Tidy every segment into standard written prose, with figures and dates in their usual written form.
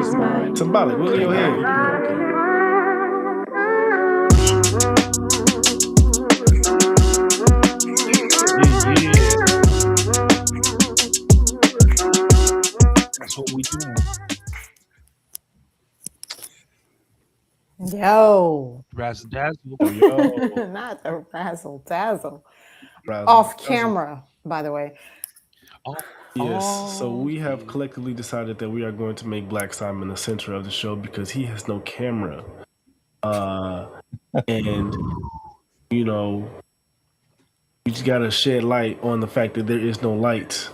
Symbolic, wiggle your head. Yeah. That's what we doing. Yo. Razzle dazzle. Yo. Not the razzle dazzle. Razzle, Off razzle. camera, by the way. Yes, so we have collectively decided that we are going to make Black Simon the center of the show because he has no camera. And, you know, you just got to shed light on the fact that there is no light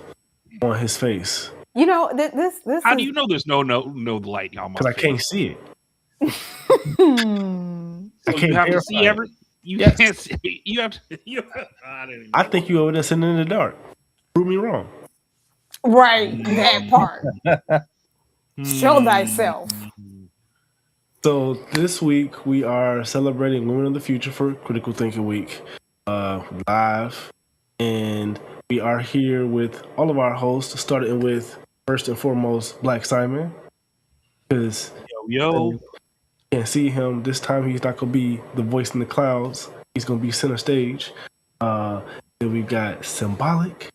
on his face. You know, this How is... do you know there's no light on my Because I face? can't see it. So I can't you have to verify see it. You Yes. can't see. You have to. I don't even I know. think you over there sitting in the dark. Prove me wrong. right, that part. Show thyself. So this week we are celebrating Women of the Future for Critical Thinking Week live, and we are here with all of our hosts, starting with first and foremost Black Simon, because Yo. can't see him this time. He's not gonna be the voice in the clouds. He's gonna be center stage. Then we got Symbolic.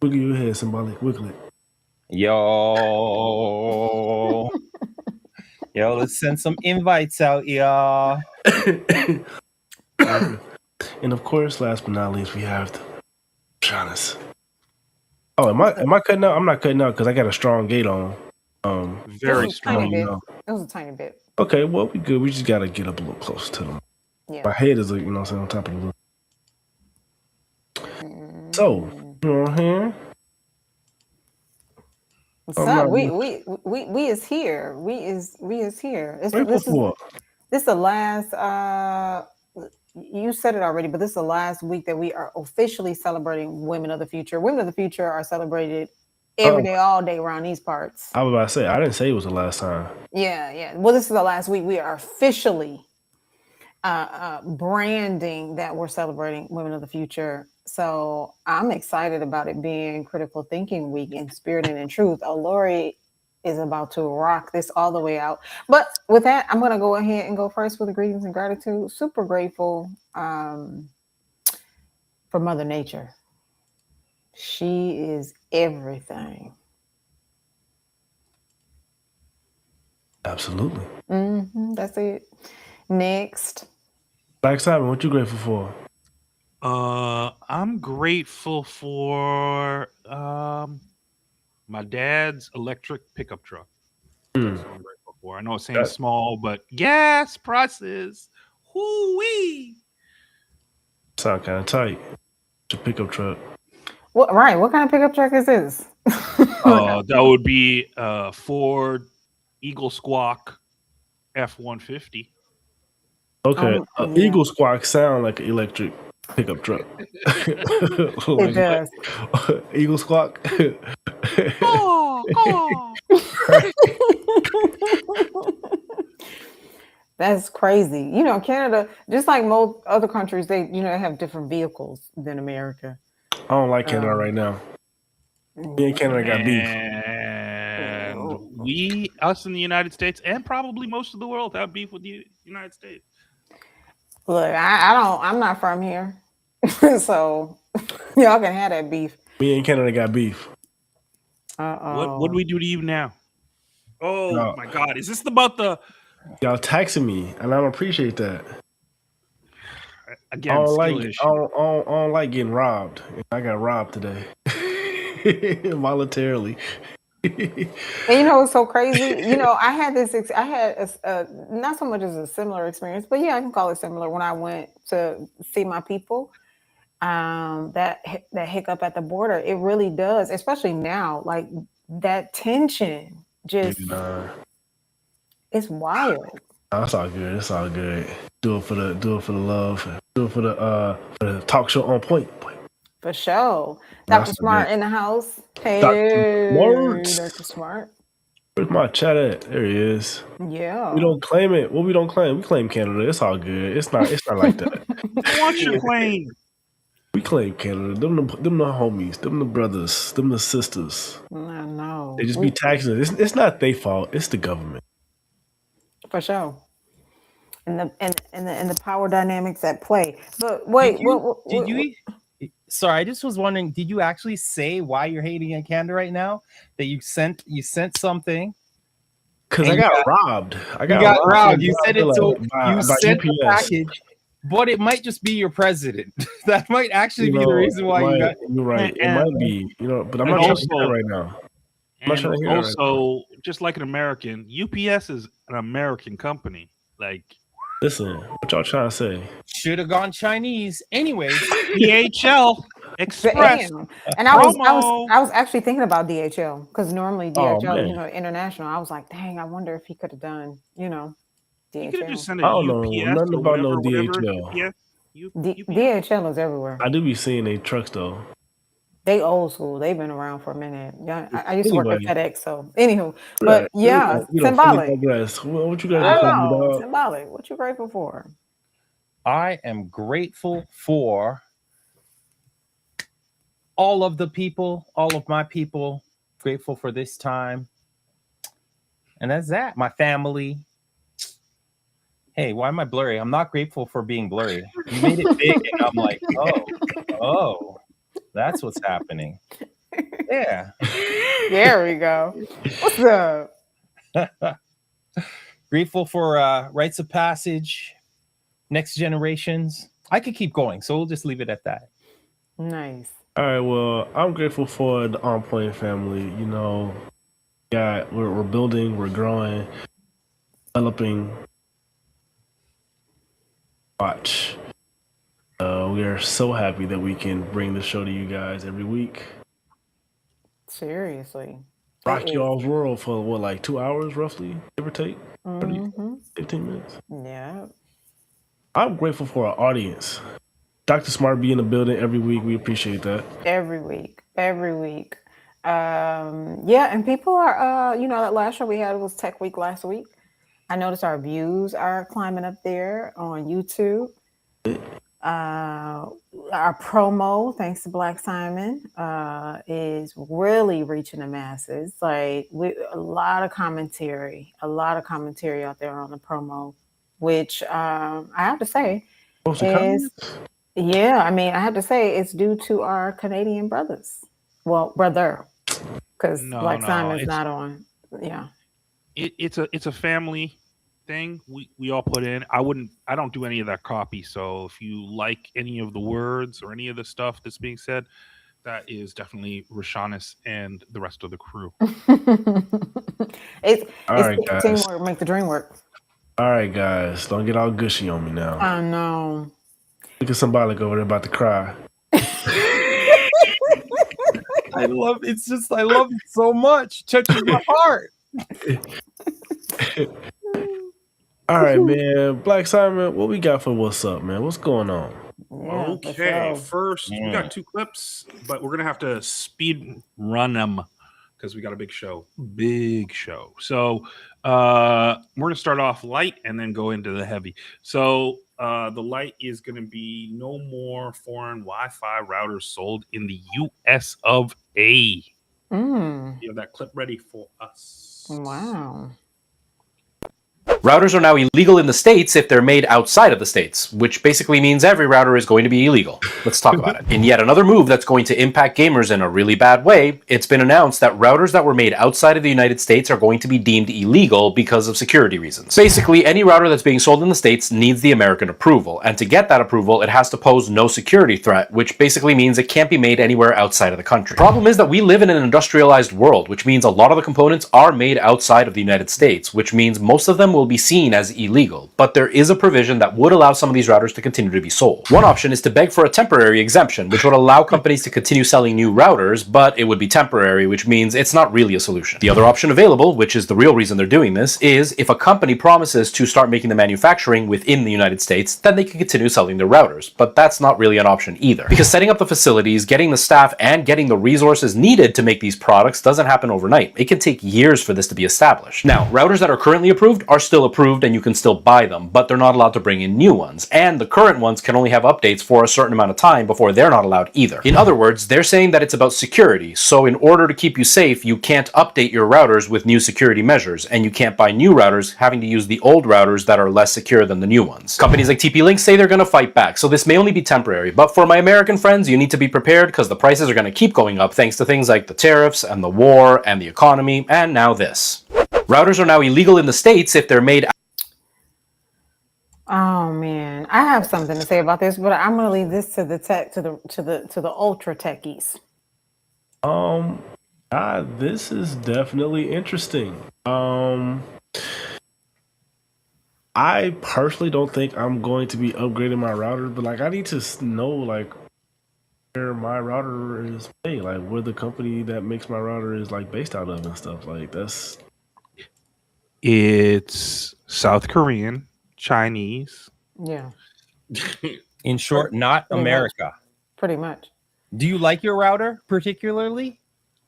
Wiggle your head, Symbolic. Wiggle it. Yo. Yo, let's send some invites out, y'all. And of course, last but not least, we have the Shaughnessy. Oh, am I cutting out? I'm not cutting out because I got a strong gate on. Very strong. It was a tiny bit. Okay, well, we good. We just got to get up a little closer to them. Yeah. My head is, on top of the roof. So, here. What's up? We is here. We is here. This is the last. You said it already, but this is the last week that we are officially celebrating Women of the Future. Women of the Future are celebrated every day, all day around these parts. I was about to say, I didn't say it was the last time. Yeah. Well, this is the last week. We are officially branding that we're celebrating Women of the Future. So I'm excited about it being Critical Thinking Week in Spirit and in Truth. Olori is about to rock this all the way out. But with that, I'm going to go ahead and go first with the greetings and gratitude. Super grateful for Mother Nature. She is everything. Absolutely. That's it. Next. Black Simon, what you grateful for? I'm grateful for my dad's electric pickup truck. That's what I'm grateful for. I know it seems small, but gas prices. Whoo-wee. Sound kind of tight. It's a pickup truck. What kind of pickup truck is this? That would be Ford Eagle Squawk F-150. Okay, Eagle Squawk sound like an electric pickup truck. It does. Eagle Squawk. That's crazy. Canada, just like most other countries, they have different vehicles than America. I don't like Canada right now. Me and Canada got beef. And us in the United States, and probably most of the world, have beef with the United States. Look, I'm not from here. So y'all can have that beef. Me and Canada got beef. What do we do to you now? Oh my God. Is this about the... Y'all taxing me, and I don't appreciate that. Again, I don't like getting robbed. I got robbed today. Voluntarily. And it's so crazy. I had not so much as a similar experience, but yeah, I can call it similar. When I went to see my people, that hiccup at the border, it really does, especially now, like that tension just, it's wild. It's all good. It's all good. Do it for the love. Do it for the talk show on point. For sure. Dr. Smart in the house. Hey, Dr. Smart. Where's my chat at? There he is. Yeah. We don't claim it. Well, we don't claim. We claim Canada. It's all good. It's not like that. I want your claim. We claim Canada. Them the homies. Them the brothers. Them the sisters. I know. They just be taxing it. It's not their fault. It's the government. For sure. And the power dynamics at play. But wait, Did you? Sorry, I just was wondering. Did you actually say why you're hating on Canada right now? That you sent something. Because I got robbed. You got robbed. You said it so by you sent the UPS. package, but it might just be your president. That might actually be the reason why you got. You're right. It might be. But I'm not trying to hear it right now. And also, just like an American, UPS is an American company. Like, listen, what y'all trying to say? Should have gone Chinese. Anyways, DHL Express. And I was actually thinking about DHL because normally DHL, international. I was like, dang, I wonder if he could have done, DHL. You could have just sent I don't know nothing about no DHL. DHL is everywhere. I do be seeing their trucks though. They old school. They've been around for a minute. I used to work at FedEx, so anywho. But yeah, symbolic. What you guys know, symbolic. What you grateful for? I am grateful for all of the people, all of my people. Grateful for this time. And that's that. My family. Hey, why am I blurry? I'm not grateful for being blurry. You made it big, and I'm like, oh. That's what's happening. Yeah. There we go. What's up? Grateful for rites of passage, next generations. I could keep going, so we'll just leave it at that. Nice. All right. Well, I'm grateful for the On Point family. We're building, we're growing, developing. Watch. We are so happy that we can bring the show to you guys every week. Seriously. Rock y'all's world for what, 2 hours roughly, give or take? 15 minutes. Yeah. I'm grateful for our audience. Dr. Smart be in the building every week. We appreciate that. Every week. And people are that last show we had was Tech Week last week. I noticed our views are climbing up there on YouTube. Our promo, thanks to Black Simon, is really reaching the masses. Like a lot of commentary out there on the promo, which I have to say is, I have to say it's due to our Canadian brothers. Well, brother, because Black Simon's not on. Yeah, it's a family thing we all put in. I don't do any of that copy, so if you like any of the words or any of the stuff that's being said, that is definitely Rashanis and the rest of the crew. it's teamwork make the dream work. All right, guys, don't get all gushy on me now. I know. Look at somebody over there about to cry. I love it so much. Touches my heart. All right, man. Black Simon, what we got for what's up, man? What's going on? Yeah, okay, first we got 2 clips, but we're gonna have to speed run them because we got a big show. So we're gonna start off light and then go into the heavy. So the light is gonna be no more foreign Wi-Fi routers sold in the US of A. You have that clip ready for us. Wow. Routers are now illegal in the States if they're made outside of the States, which basically means every router is going to be illegal. Let's talk about it. In yet another move that's going to impact gamers in a really bad way, it's been announced that routers that were made outside of the United States are going to be deemed illegal because of security reasons. Basically, any router that's being sold in the States needs the American approval, and to get that approval, it has to pose no security threat, which basically means it can't be made anywhere outside of the country. The problem is that we live in an industrialized world, which means a lot of the components are made outside of the United States, which means most of them will be seen as illegal, but there is a provision that would allow some of these routers to continue to be sold. One option is to beg for a temporary exemption, which would allow companies to continue selling new routers, but it would be temporary, which means it's not really a solution. The other option available, which is the real reason they're doing this, is if a company promises to start making the manufacturing within the United States, then they can continue selling their routers, but that's not really an option either. Because setting up the facilities, getting the staff, and getting the resources needed to make these products doesn't happen overnight. It can take years for this to be established. Now, routers that are currently approved are still still approved and you can still buy them, but they're not allowed to bring in new ones. And the current ones can only have updates for a certain amount of time before they're not allowed either. In other words, they're saying that it's about security. So in order to keep you safe, you can't update your routers with new security measures, and you can't buy new routers having to use the old routers that are less secure than the new ones. Companies like TP-Link say they're going to fight back, so this may only be temporary. But for my American friends, you need to be prepared because the prices are going to keep going up thanks to things like the tariffs and the war and the economy, and now this. Routers are now illegal in the States if they're made. Oh man, I have something to say about this, but I'm gonna leave this to the tech, to the ultra techies. This is definitely interesting. I personally don't think I'm going to be upgrading my router, but like I need to know like where my router is made, like where the company that makes my router is like based out of and stuff. Like that's It's South Korean, Chinese. Yeah, In short, not Pretty America. pretty much. Do you like your router particularly?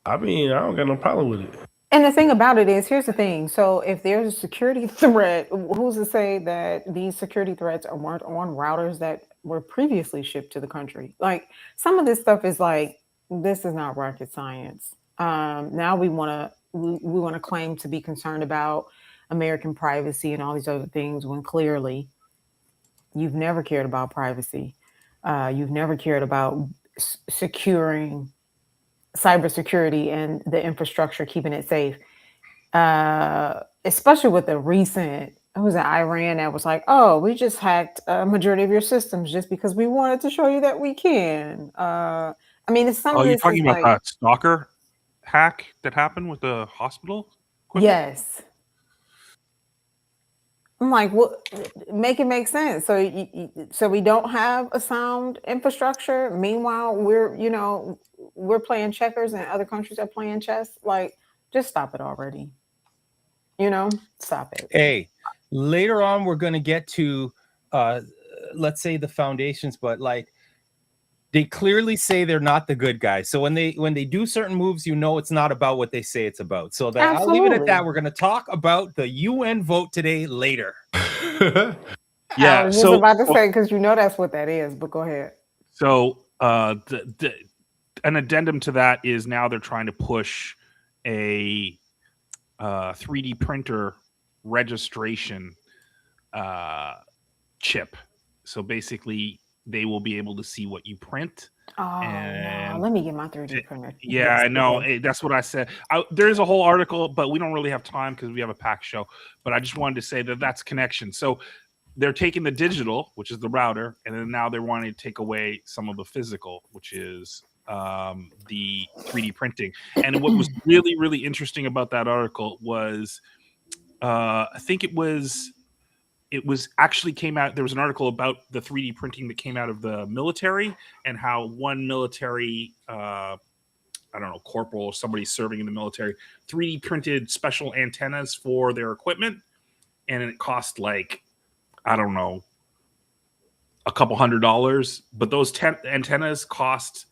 I mean, I don't got no problem with it. And the thing about it is, here's the thing. So if there's a security threat, who's to say that these security threats weren't on routers that were previously shipped to the country? Like some of this stuff is like, this is not rocket science. Now we want to claim to be concerned about American privacy and all these other things when clearly you've never cared about privacy. You've never cared about securing cybersecurity and the infrastructure, keeping it safe. Especially with the recent, it was in Iran that was like, oh, we just hacked a majority of your systems just because we wanted to show you that we can. I mean, it's some Oh, of you're this talking is about like, that stalker hack that happened with the hospital equipment? yes. I'm like, what? Make it make sense. So, so we don't have a sound infrastructure. Meanwhile, we're playing checkers and other countries are playing chess. Like, just stop it already. Stop it. Hey, later on we're going to get to let's say the foundations, but like they clearly say they're not the good guys. So when they do certain moves, it's not about what they say it's about. So that I'll leave it at that. We're going to talk about the UN vote today later. I was just about to say, because that's what that is, but go ahead. So an addendum to that is now they're trying to push a 3D printer registration chip. So basically, they will be able to see what you print. Oh, no. Let me get my 3D printer. Yeah, I know. That's what I said. There's a whole article, but we don't really have time because we have a packed show. But I just wanted to say that that's connection. So they're taking the digital, which is the router, and then now they're wanting to take away some of the physical, which is the 3D printing. And what was really, really interesting about that article was, I think it was actually came out. There was an article about the 3D printing that came out of the military and how one military, I don't know, corporal or somebody serving in the military 3D printed special antennas for their equipment. And it cost like, I don't know, a couple $100. But those antennas cost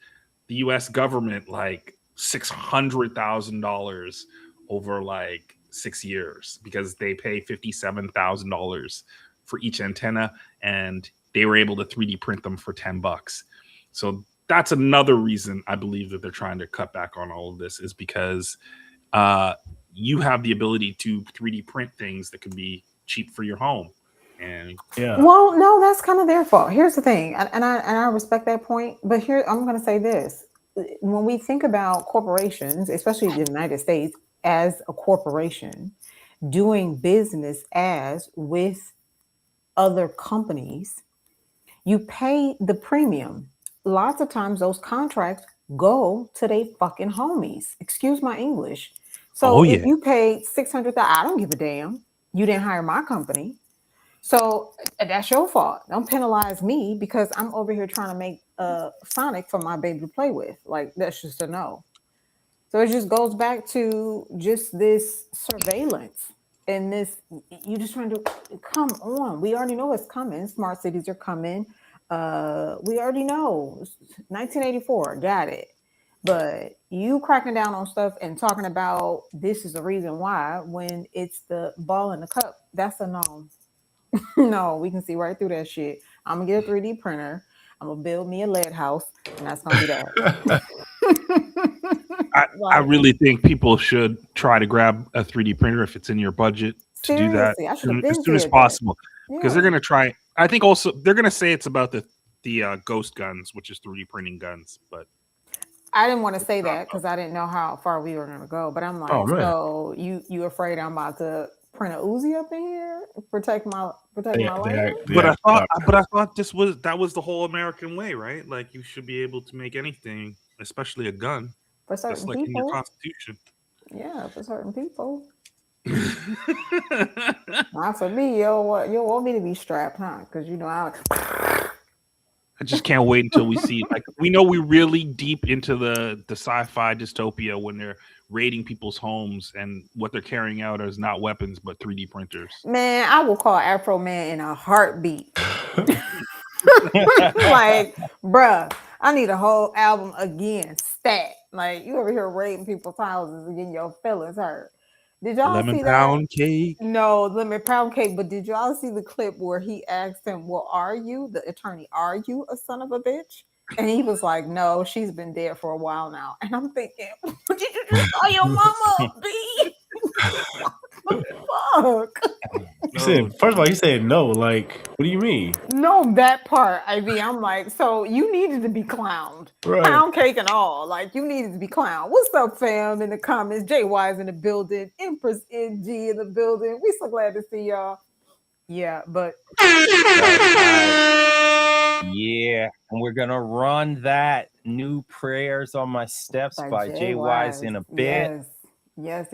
the US government like $600,000 over like 6 years because they pay $57,000 for each antenna, and they were able to 3D print them for $10. So that's another reason I believe that they're trying to cut back on all of this, is because you have the ability to 3D print things that can be cheap for your home. And well, no, that's kind of their fault. Here's the thing, and I respect that point, but here I'm going to say this: when we think about corporations, especially the United States, as a corporation doing business as with other companies, you pay the premium. Lots of times those contracts go to they fucking homies. Excuse my English. So if you paid $600,000, I don't give a damn. You didn't hire my company. So that's your fault. Don't penalize me because I'm over here trying to make Sonic for my baby to play with. Like, that's just a no. So it just goes back to just this surveillance and this, you just trying to, come on. We already know what's coming. Smart cities are coming. We already know. 1984, got it. But you cracking down on stuff and talking about this is the reason why when it's the ball in the cup, that's a no. No, we can see right through that shit. I'm gonna get a 3D printer. I'm gonna build me a lead house, and that's gonna be that. I really think people should try to grab a 3D printer if it's in your budget to do that as soon as possible, because they're gonna try. I think also they're gonna say it's about the ghost guns, which is 3D printing guns, but I didn't want to say that because I didn't know how far we were gonna go. But I'm like, so you afraid I'm about to print a Uzi up in here, protect my life? But I thought that was the whole American way, right? Like you should be able to make anything, especially a gun. For certain That's like people. in your constitution. Yeah, for certain people. Not for me. You want me to be strapped, huh? Because I just can't wait until we see. Like we know we're really deep into the sci-fi dystopia when they're raiding people's homes and what they're carrying out is not weapons but 3D printers. Man, I will call Afro Man in a heartbeat. Like, bruh, I need a whole album again, stat. Like, you over here raiding people's houses and getting your feelings hurt. Did y'all lemon see pound that? Cake? No, lemon pound cake. But did y'all see the clip where he asked him, "Well, are you the attorney? Are you a son of a bitch?" And he was like, "No, she's been dead for a while now." And I'm thinking, did you just call your mama, B? Fuck. He said, first of all, he said no. Like, what do you mean? No, that part. I mean, I'm like, so you needed to be clowned. Right. Pound cake and all. Like, you needed to be clowned. What's up, fam, in the comments? JY's in the building. Empress NG in the building. We so glad to see y'all. Yeah, but. Yeah, and we're going to run that New Prayers on My Steps by JY's in a bit. Yes.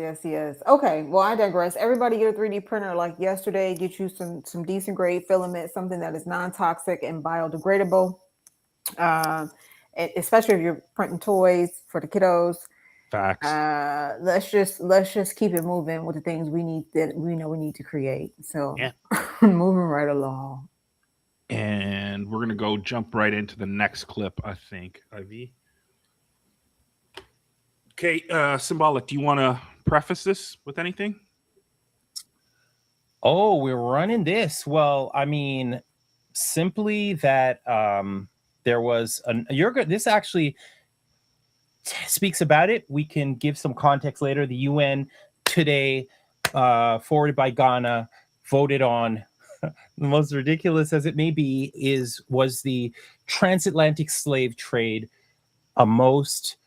Okay, well, I digress. Everybody get a 3D printer like yesterday. Get you some decent grade filament, something that is non-toxic and biodegradable. Especially if you're printing toys for the kiddos. Facts. Let's just keep it moving with the things we need that we know we need to create. So yeah. Moving right along. And we're gonna go jump right into the next clip, I think, Ivy. Okay, Symbolic, do you want to preface this with anything? Oh, we're running this. Well, I mean, simply that there was this actually speaks about it. We can give some context later. The UN today, forwarded by Ghana, voted on the most ridiculous as it may be was the transatlantic slave trade a most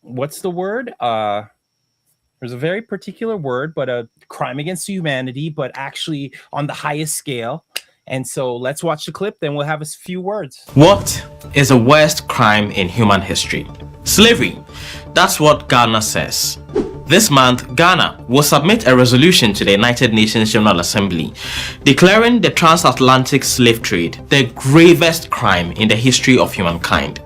what's the word? There's a very particular word, but a crime against humanity, but actually on the highest scale. And so let's watch the clip, then we'll have a few words. What is the worst crime in human history? Slavery. That's what Ghana says. This month, Ghana will submit a resolution to the United Nations General Assembly declaring the transatlantic slave trade the gravest crime in the history of humankind.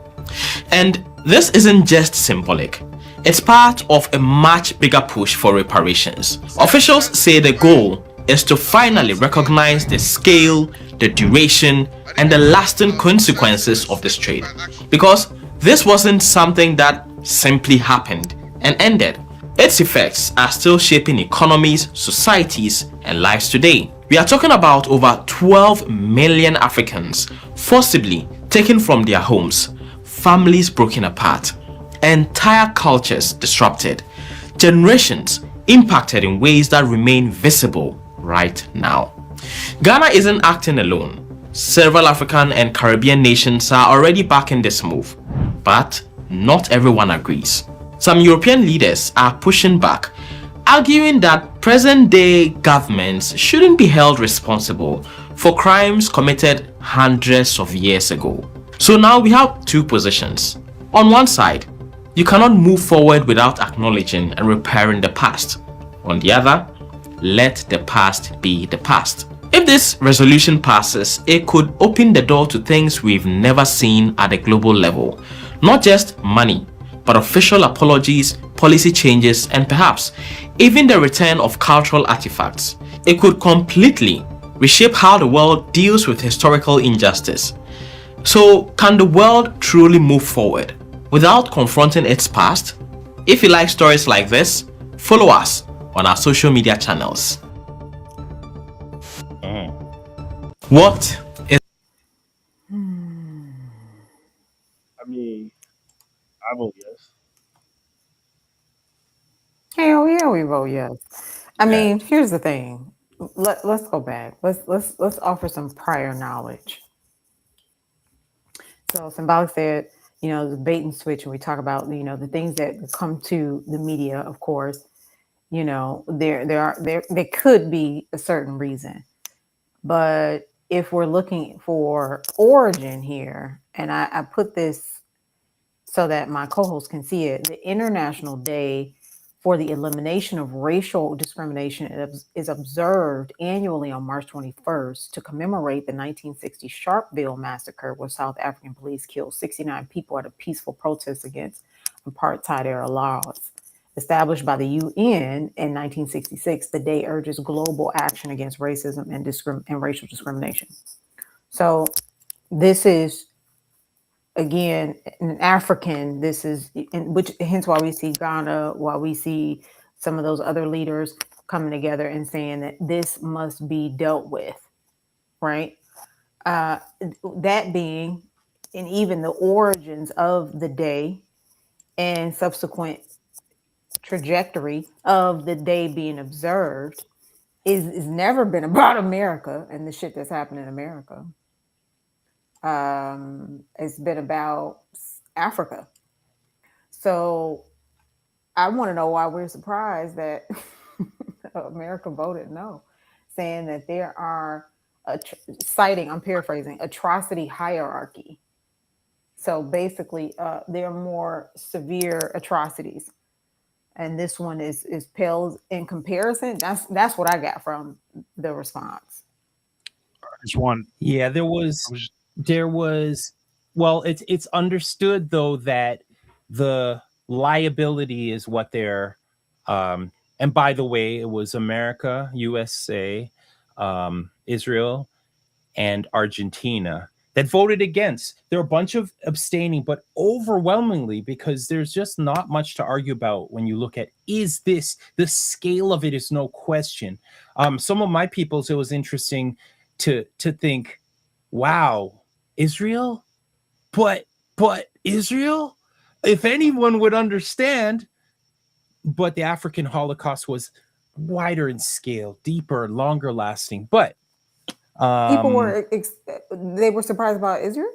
And this isn't just symbolic. It's part of a much bigger push for reparations. Officials say the goal is to finally recognize the scale, the duration, and the lasting consequences of this trade. Because this wasn't something that simply happened and ended. Its effects are still shaping economies, societies, and lives today. We are talking about over 12 million Africans forcibly taken from their homes, families broken apart, entire cultures disrupted, generations impacted in ways that remain visible right now. Ghana isn't acting alone. Several African and Caribbean nations are already backing this move, but not everyone agrees. Some European leaders are pushing back, arguing that present-day governments shouldn't be held responsible for crimes committed hundreds of years ago. So now we have two positions. On one side, you cannot move forward without acknowledging and repairing the past. On the other, let the past be the past. If this resolution passes, it could open the door to things we've never seen at a global level. Not just money, but official apologies, policy changes, and perhaps even the return of cultural artifacts. It could completely reshape how the world deals with historical injustice. So, can the world truly move forward? without confronting its past? If you like stories like this, follow us on our social media channels. What is I mean, I vote yes. Hell yeah, we vote yes. I mean, here's the thing. Let's go back. Let's offer some prior knowledge. So Symbolic said, the bait and switch, and we talk about, the things that come to the media, of course, there could be a certain reason. But if we're looking for origin here, and I put this so that my co-host can see it, the International Day for the Elimination of Racial Discrimination is observed annually on March 21st to commemorate the 1960 Sharpeville massacre, where South African police killed 69 people at a peaceful protest against apartheid-era laws. Established by the UN in 1966, the day urges global action against racism and racial discrimination. So this is, again, an African, this is, which hence why we see Ghana, why we see some of those other leaders coming together and saying that this must be dealt with, right? That being, and even the origins of the day and subsequent trajectory of the day being observed is never been about America and the shit that's happened in America. It's been about Africa. So I want to know why we're surprised that America voted no, saying that there are citing, I'm paraphrasing, atrocity hierarchy. So basically, there are more severe atrocities, and this one is pales in comparison. That's what I got from the response. Just one. Yeah, there was well, it's understood though that the liability is what they're and by the way, it was America, USA, Israel, and Argentina that voted against. There are a bunch of abstaining, but overwhelmingly, because there's just not much to argue about when you look at, is this, the scale of it is no question. Some of my peoples, it was interesting to think, wow, Israel? But Israel? If anyone would understand, but the African Holocaust was wider in scale, deeper, longer lasting. But People were they were surprised about Israel.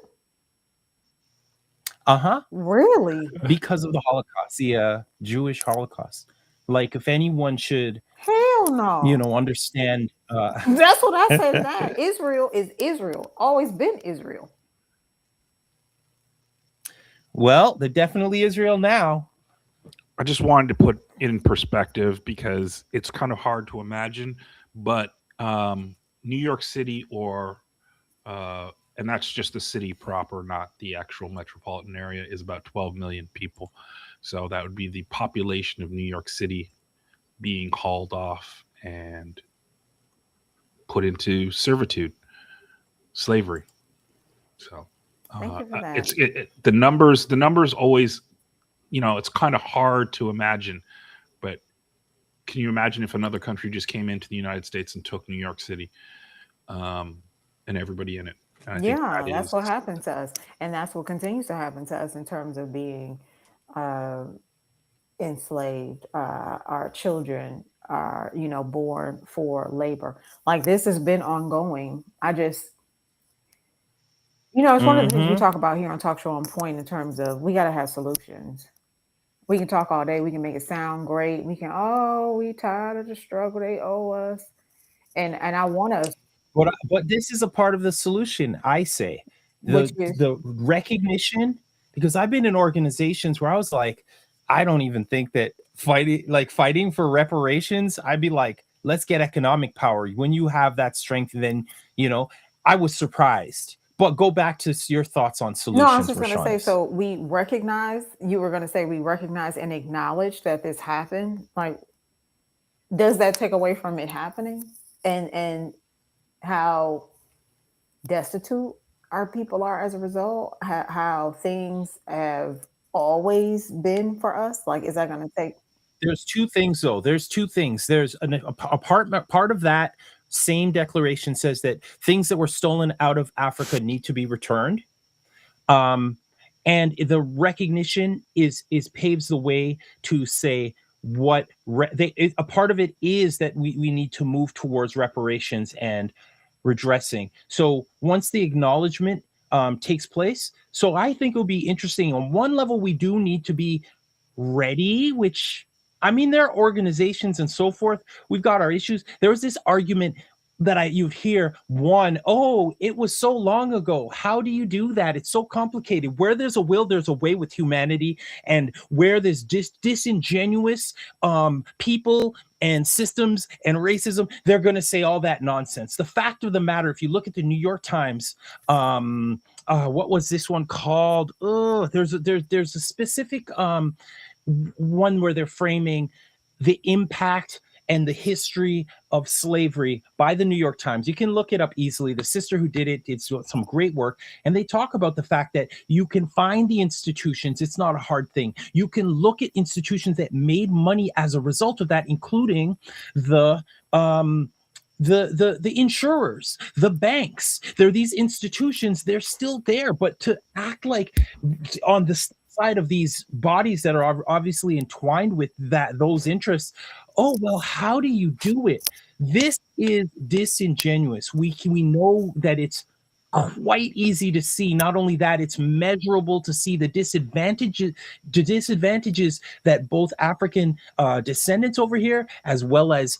Really? Because of the Holocaust, the Jewish Holocaust. Like, if anyone should, hell no, understand. That's what I said. That Israel is Israel, always been Israel. Well, they're definitely Israel now. I just wanted to put it in perspective because it's kind of hard to imagine, but New York City and that's just the city proper, not the actual metropolitan area, is about 12 million people. So that would be the population of New York City being hauled off and put into servitude, slavery. So it's the numbers always, it's kind of hard to imagine, but can you imagine if another country just came into the United States and took New York City, and everybody in it? Yeah, that's what happened to us, and that's what continues to happen to us in terms of being enslaved. Our children are, born for labor. Like, this has been ongoing. It's one of the things we talk about here on Talk Show On Point in terms of we got to have solutions. We can talk all day. We can make it sound great. We can, we tired of the struggle. They owe us. And I want us. But this is a part of the solution, I say. The recognition, because I've been in organizations where I was like, I don't even think that fighting for reparations, I'd be like, let's get economic power. When you have that strength, then, I was surprised. But go back to your thoughts on solutions. No, I was just going to say, so we recognize, you were going to say we recognize and acknowledge that this happened. Like, does that take away from it happening? And how destitute our people are as a result, how things have always been for us? Like, is that going to take? There's two things, though. There's two things. There's a part of that same declaration says that things that were stolen out of Africa need to be returned. And the recognition is paves the way to say what a part of it is that we need to move towards reparations and redressing. So once the acknowledgement takes place, so I think it'll be interesting. On one level, we do need to be ready, which I mean, there are organizations and so forth. We've got our issues. There was this argument that you hear oh, it was so long ago. How do you do that? It's so complicated. Where there's a will, there's a way with humanity, and where there's disingenuous people and systems and racism, they're going to say all that nonsense. The fact of the matter, if you look at the New York Times, what was this one called? There's a specific one where they're framing the impact and the history of slavery by the New York Times. You can look it up easily. The sister who did it did some great work. And they talk about the fact that you can find the institutions. It's not a hard thing. You can look at institutions that made money as a result of that, including the insurers, the banks. There are these institutions, they're still there, but to act like on the side of these bodies that are obviously entwined with those interests, oh well, how do you do it? This is disingenuous. We know that it's quite easy to see. Not only that, it's measurable to see the disadvantages that both African descendants over here, as well as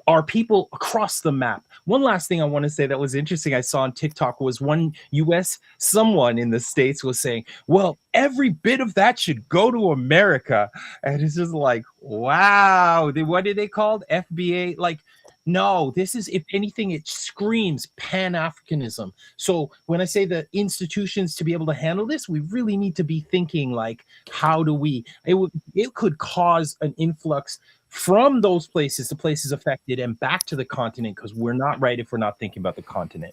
are people across the map. One last thing I want to say that was interesting I saw on TikTok was one someone in the States was saying, well, every bit of that should go to America. And it's just like, wow. What did they called? FBA? Like, no, this is, if anything, it screams Pan-Africanism. So when I say the institutions to be able to handle this, we really need to be thinking like, how do we, it could cause an influx from those places, the places affected, and back to the continent, because we're not right if we're not thinking about the continent.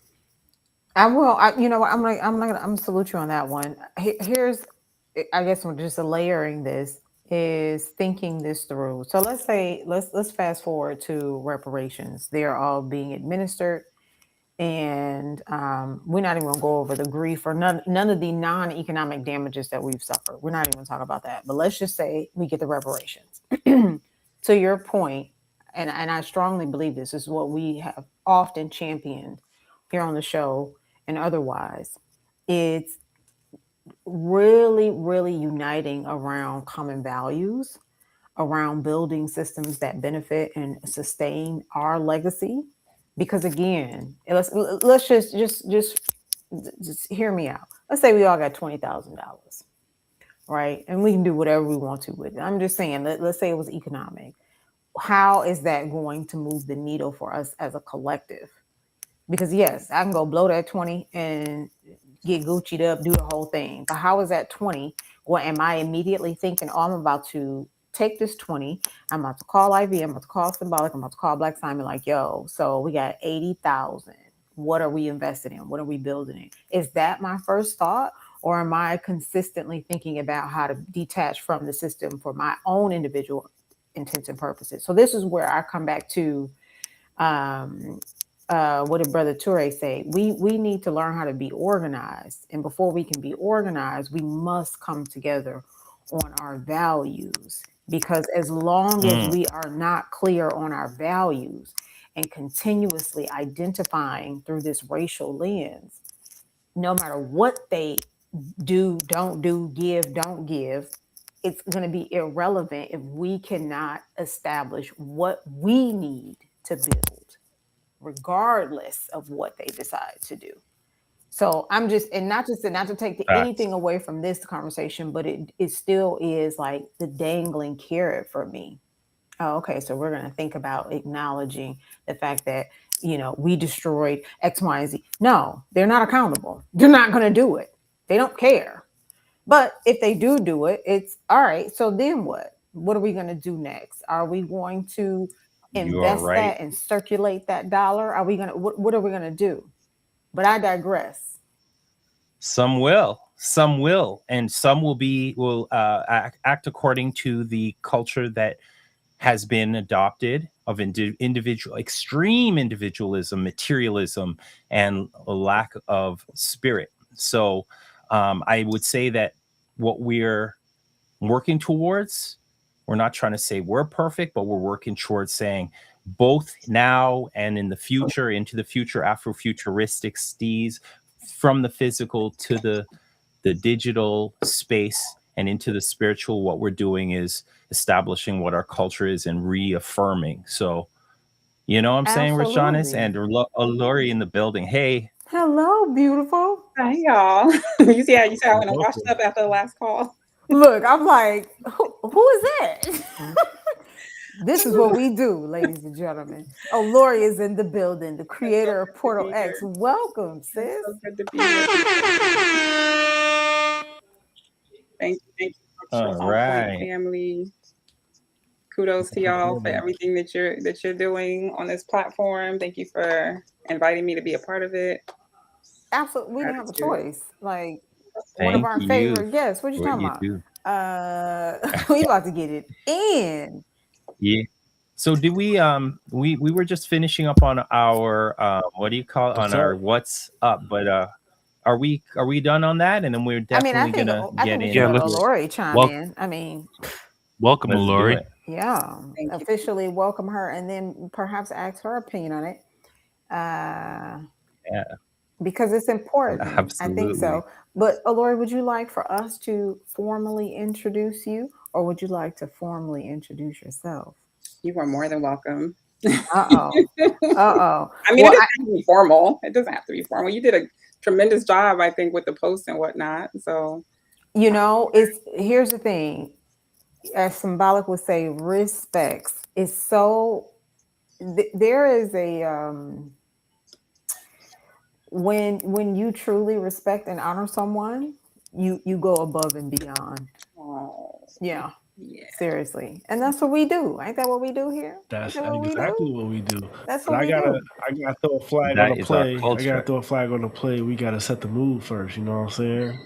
I will. You know what? I'm gonna salute you on that one. Here's, I guess, just layering this is thinking this through. So let's say let's fast forward to reparations. They're all being administered, and we're not even gonna go over the grief or none of the non-economic damages that we've suffered. We're not even talking about that. But let's just say we get the reparations. To your point, and I strongly believe this is what we have often championed here on the show and otherwise, it's really, really uniting around common values, around building systems that benefit and sustain our legacy. Because again, let's just hear me out. Let's say we all got $20,000. Right. And we can do whatever we want to with it. I'm just saying, let's say it was economic. How is that going to move the needle for us as a collective? Because yes, I can go blow that 20 and get Gucci'd up, do the whole thing. But how is that 20? Well, am I immediately thinking, oh, I'm about to take this 20. I'm about to call IV. I'm about to call Symbolic. I'm about to call Black Simon like, yo, so we got 80,000. What are we invested in? What are we building in? Is that my first thought? Or am I consistently thinking about how to detach from the system for my own individual intents and purposes? So this is where I come back to what did Brother Toure say? We need to learn how to be organized. And before we can be organized, we must come together on our values. Because as long as we are not clear on our values and continuously identifying through this racial lens, no matter what they do, don't do, give, don't give, it's going to be irrelevant if we cannot establish what we need to build, regardless of what they decide to do. So I'm just, and not to take anything away from this conversation, but it still is like the dangling carrot for me. Oh, okay, so we're going to think about acknowledging the fact that, you know, we destroyed X, Y, and Z. No, they're not accountable. They're not going to do it. They don't care. But if they do it, it's all right. So then what? What are we going to do next? Are we going to invest that and circulate that dollar? Are we going to, what are we going to do? But I digress. Some will. some will, and some will act according to the culture that has been adopted of individual extreme individualism, materialism, and a lack of spirit. So I would say that what we're working towards, we're not trying to say we're perfect, but we're working towards saying both now and in the future, into the future, Afrofuturistic stees, from the physical to the digital space and into the spiritual. What we're doing is establishing what our culture is and reaffirming. So, you know what I'm saying, Rashanis? And Olori in the building. Hey. Hello, beautiful. Hi, y'all. You see how I went and washed up after the last call? Look, I'm like, who is that? This is what we do, ladies and gentlemen. Olori is in the building, the creator of Portal X. Welcome, sis. It's so good to be here. Thank you. All right, family. Kudos to y'all for everything that you're doing on this platform. Thank you for inviting me to be a part of it. Absolutely, we didn't have a choice. Like one of our favorite guests. What you talking about? We about to get it in. Yeah. So did we were just finishing up on our what do you call it, on our what's up, but are we done on that? And then we're definitely gonna get in. Let Olori chime in. I mean, welcome, Olori. Yeah, officially welcome her, and then perhaps ask her opinion on it. Yeah, because it's important. Absolutely. I think so. But Olori, would you like for us to formally introduce you, or would you like to formally introduce yourself? You are more than welcome. Uh-oh. I mean, it doesn't have to be formal. It doesn't have to be formal. You did a tremendous job, I think, with the posts and whatnot. So, here's the thing. As Symbolic would say, respects. It's so there is a when you truly respect and honor someone, you go above and beyond. Yeah. Seriously. And that's what we do. Ain't that what we do here? That's exactly what we do. That's what I gotta throw a flag on the play. I gotta throw a flag on the play. We gotta set the mood first, you know what I'm saying?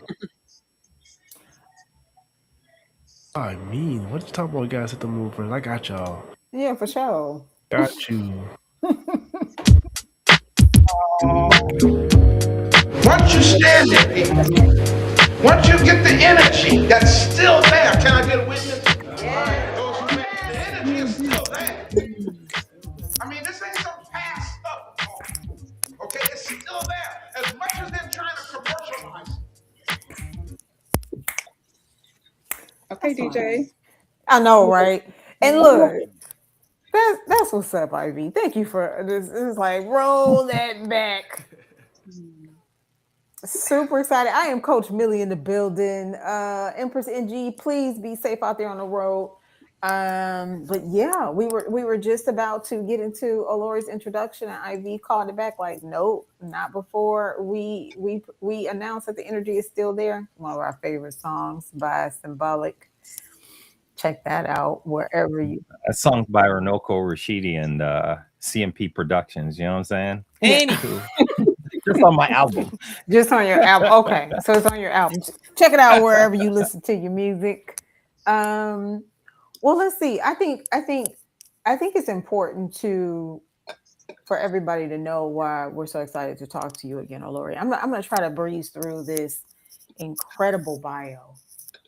I mean, what you talking about? We gotta set the mood first. I got y'all. Yeah, for sure. Got you. Once you stand there, people, once you get the energy that's still there, can I get a witness? Yeah. Those who make the energy is still there. I mean, this ain't some past stuff. Okay, it's still there. As much as they're trying to commercialize. Okay, DJ. I know, right? And look, that's what's up, Ivy. Thank you for this. It's like roll that back. Super excited. I am Coach Millie in the building. Empress NG, please be safe out there on the road. But yeah, we were just about to get into Olori's introduction, and Ivy called it back like, nope, not before we announced that the energy is still there. One of our favorite songs by Symbolic. Check that out wherever you. A song by Ornoko Rashidi and CMP Productions. You know what I'm saying? Yeah. Anywho. Just on my album. Just on your album. Okay. So it's on your album. Check it out wherever you listen to your music. Well, let's see. I think it's important for everybody to know why we're so excited to talk to you again, Olori. I'm gonna try to breeze through this incredible bio.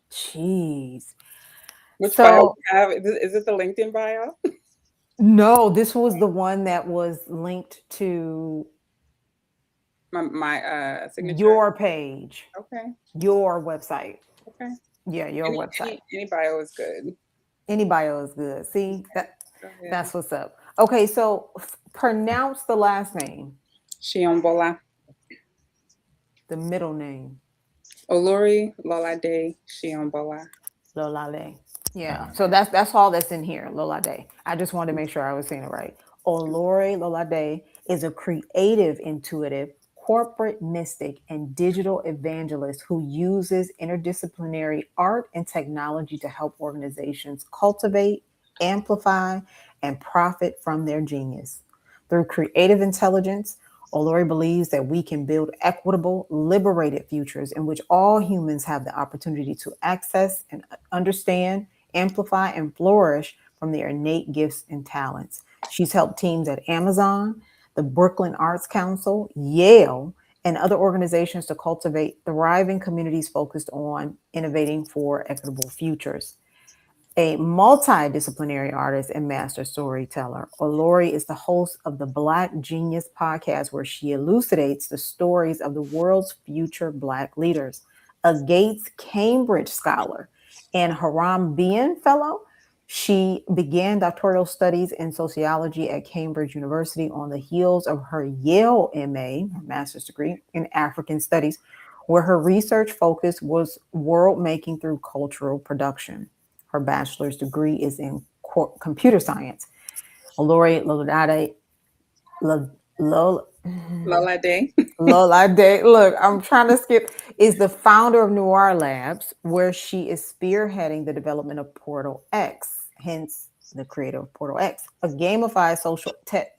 Jeez. Which bio you have? Is it the LinkedIn bio? No, this was the one that was linked to my signature. Your page. Okay. Your website. Okay. Yeah, your website. Any bio is good. Any bio is good. See, that's what's up. Okay, so pronounce the last name. Shiombola. The middle name. Olori Lolade Shiombola. Lolade. Yeah. So that's all that's in here. Lolade. I just wanted to make sure I was saying it right. Olori Lolade is a creative, intuitive, corporate mystic, and digital evangelist who uses interdisciplinary art and technology to help organizations cultivate, amplify, and profit from their genius. Through creative intelligence, Olori believes that we can build equitable, liberated futures in which all humans have the opportunity to access and understand, amplify, and flourish from their innate gifts and talents. She's helped teams at Amazon, the Brooklyn Arts Council, Yale, and other organizations to cultivate thriving communities focused on innovating for equitable futures. A multidisciplinary artist and master storyteller, Olori is the host of the Black Genius podcast, where she elucidates the stories of the world's future Black leaders. A Gates Cambridge scholar and Harambee Fellow, she began doctoral studies in sociology at Cambridge University on the heels of her Yale MA, her master's degree, in African studies, where her research focus was world making through cultural production. Her bachelor's degree is in computer science. Olori Lolade, Lolade, look, I'm trying to skip, is the founder of Noir Labs, where she is spearheading the development of Portal X, hence the creator of Portal X, a gamified social tech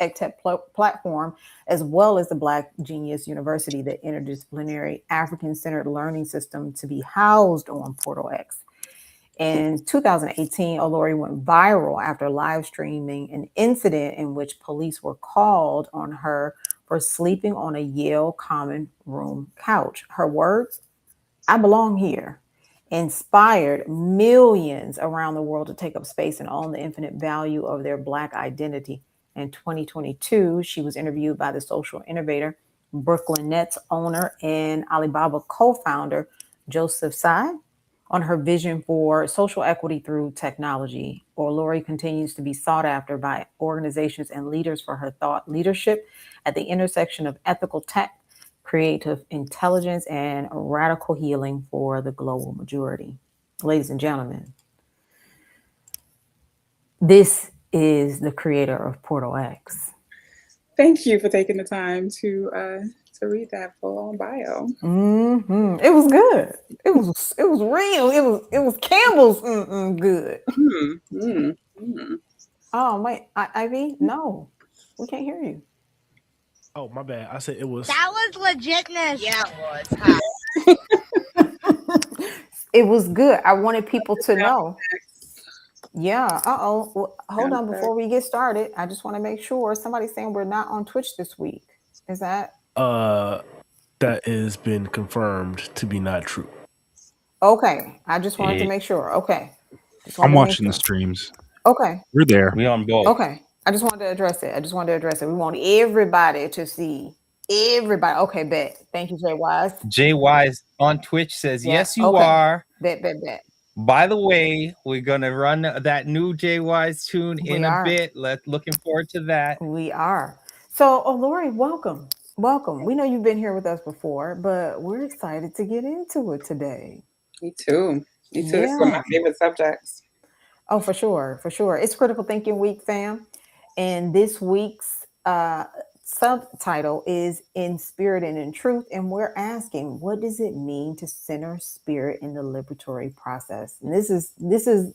platform, as well as the Black Genius University, the interdisciplinary African-centered learning system to be housed on Portal X. In 2018, Olori went viral after live streaming an incident in which police were called on her for sleeping on a Yale common room couch. Her words, "I belong here," inspired millions around the world to take up space and own the infinite value of their Black identity. In 2022, she was interviewed by the social innovator, Brooklyn Nets owner, and Alibaba co-founder, Joseph Tsai, on her vision for social equity through technology. Olori continues to be sought after by organizations and leaders for her thought leadership at the intersection of ethical tech, creative intelligence, and radical healing for the global majority. Ladies and gentlemen, this is the creator of Portal X. Thank you for taking the time to read that full bio. Mm-hmm. It was good. It was real. It was Campbell's good. Oh wait, Ivy, no, we can't hear you. Oh, my bad. I said it was. That was legitness. Yeah, it was. It was good. I wanted people to know. Yeah. Well, hold on. Before we get started, I just want to make sure. Somebody's saying we're not on Twitch this week. Is that? That has been confirmed to be not true. Okay. I just wanted to make sure. Okay. I'm watching the streams. Okay. We're there. We on both. Okay. I just wanted to address it. We want everybody to see. Everybody. Okay, bet. Thank you, Jay Wise. Jay Wise on Twitch says, yes, you are. Bet. By the way, we're gonna run that new Jay Wise tune in a bit. Looking forward to that. We are. So, Olori, welcome. We know you've been here with us before, but we're excited to get into it today. Me too. Yeah. It's one of my favorite subjects. Oh, for sure. It's Critical Thinking Week, fam. And this week's subtitle is In Spirit and in Truth. And we're asking, what does it mean to center spirit in the liberatory process? And this is,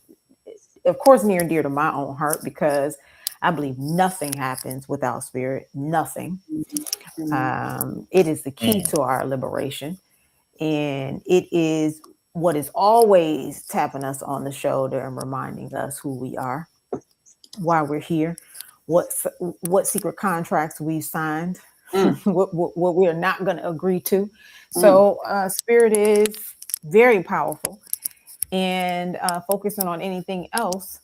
of course, near and dear to my own heart, because I believe nothing happens without spirit. Nothing. It is the key to our liberation. And it is what is always tapping us on the shoulder and reminding us who we are, why we're here, what secret contracts we signed, what we're not going to agree to. So spirit is very powerful, and focusing on anything else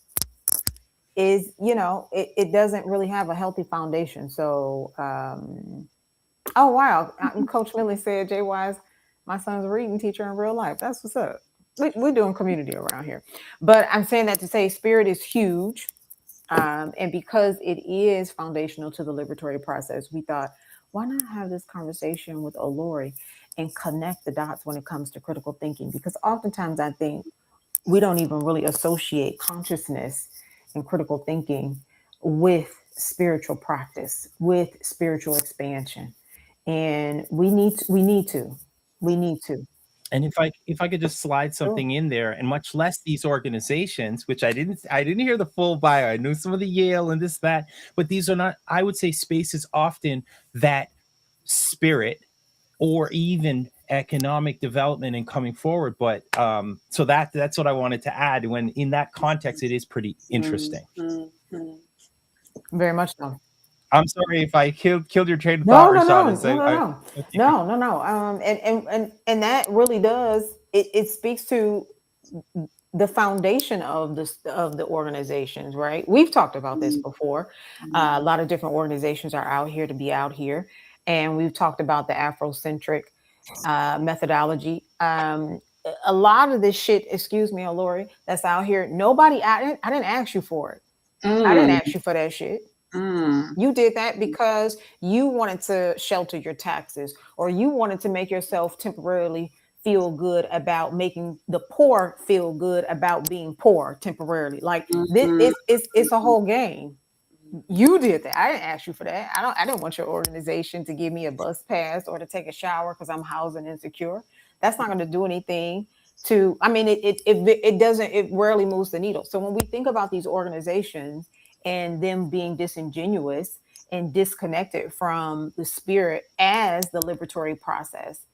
is, it doesn't really have a healthy foundation. So, oh, wow. Coach Millie said, Jay Wise, my son's a reading teacher in real life. That's what's up. We're doing community around here. But I'm saying that to say spirit is huge. And because it is foundational to the liberatory process, we thought, why not have this conversation with Olori and connect the dots when it comes to critical thinking? Because oftentimes I think we don't even really associate consciousness and critical thinking with spiritual practice, with spiritual expansion. And we need to. And if I could just slide something in there, and much less these organizations, which I didn't hear the full bio. I knew some of the Yale and this, that, but these are not, I would say, spaces often that spirit or even economic development and coming forward. But so that's what I wanted to add. When in that context, it is pretty interesting. Very much so. I'm sorry if I killed your train of No, thought, no, no, Rashad. no. And that really does. It speaks to the foundation of the organizations, right? We've talked about this before. A lot of different organizations are out here to be out here, and we've talked about the Afrocentric methodology. A lot of this shit, excuse me, Olori, that's out here. I didn't ask you for it. I didn't ask you for that shit. You did that because you wanted to shelter your taxes, or you wanted to make yourself temporarily feel good about making the poor feel good about being poor temporarily. Like this, it's a whole game. You did that. I didn't ask you for that. I didn't want your organization to give me a bus pass or to take a shower because I'm housing insecure. That's not going to do anything to, I mean, it rarely moves the needle. So when we think about these organizations and them being disingenuous and disconnected from the spirit as the liberatory process,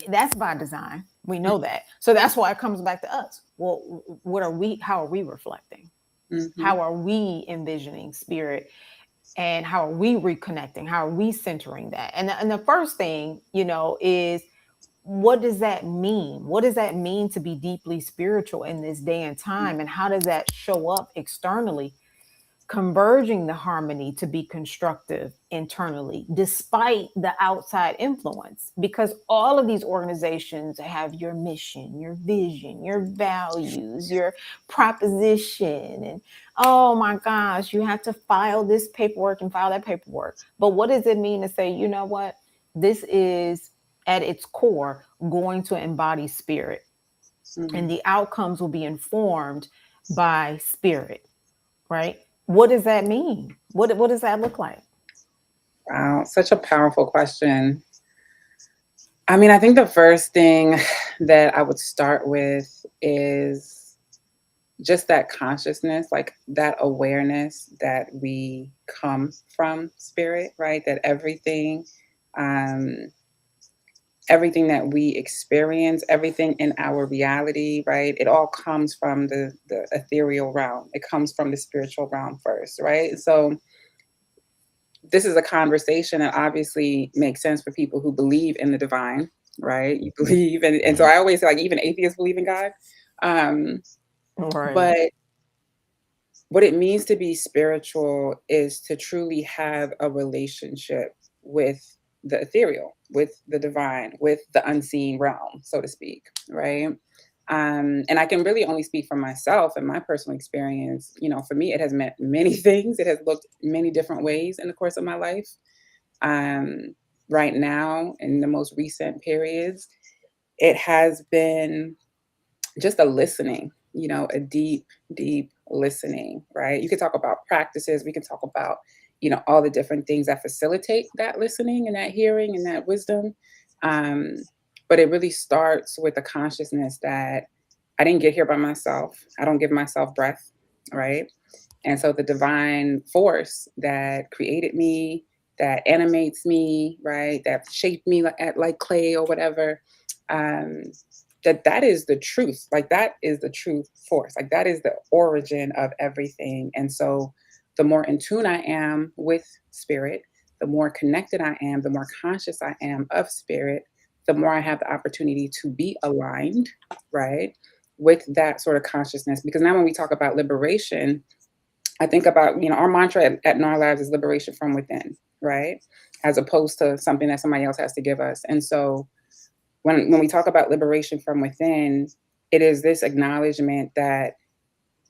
that's by design. We know that. So that's why it comes back to us. Well, how are we reflecting? How are we envisioning spirit, and how are we reconnecting? How are we centering that? And the first thing, is, what does that mean? What does that mean to be deeply spiritual in this day and time? And how does that show up externally? Converging the harmony to be constructive internally, despite the outside influence, because all of these organizations have your mission, your vision, your values, your proposition. And oh my gosh, you have to file this paperwork and file that paperwork. But what does it mean to say, you know what? This is at its core going to embody spirit, and the outcomes will be informed by spirit, right? What does that mean? What does that look like? Wow, such a powerful question. I mean, I think the first thing that I would start with is just that consciousness, like that awareness that we come from spirit, right? That everything that we experience, everything in our reality, right? It all comes from the ethereal realm. It comes from the spiritual realm first, right? So this is a conversation that obviously makes sense for people who believe in the divine, right? You believe, and so I always say, like, even atheists believe in God. Right. But what it means to be spiritual is to truly have a relationship with the ethereal, with the divine, with the unseen realm, so to speak, right? And I can really only speak for myself and my personal experience. For me, it has meant many things. It has looked many different ways in the course of my life. Right now, in the most recent periods, it has been just a listening, a deep, deep listening, right? You could talk about practices. We can talk about, all the different things that facilitate that listening and that hearing and that wisdom. But it really starts with the consciousness that I didn't get here by myself. I don't give myself breath, right? And so the divine force that created me, that animates me, right, that shaped me like clay or whatever, that is the truth. Like, that is the truth force. Like, that is the origin of everything. And so the more in tune I am with spirit, the more connected I am, the more conscious I am of spirit, the more I have the opportunity to be aligned, right, with that sort of consciousness. Because now when we talk about liberation, I think about, our mantra at Noir Labs is liberation from within, right, as opposed to something that somebody else has to give us. And so when we talk about liberation from within, it is this acknowledgement that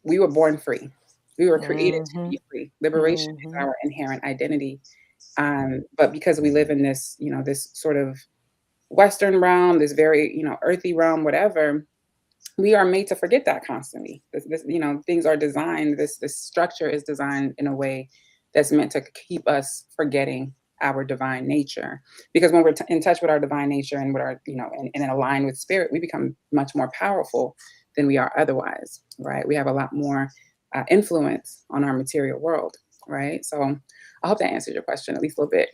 we were born free. We were created to be free. Liberation is our inherent identity. But because we live in this, this sort of Western realm, this very, earthy realm, whatever, we are made to forget that constantly. This things are designed, this structure is designed in a way that's meant to keep us forgetting our divine nature. Because when we're in touch with our divine nature and with our, and aligned with spirit, we become much more powerful than we are otherwise, right? We have a lot more influence on our material world. right? So I hope that answered your question at least a little bit.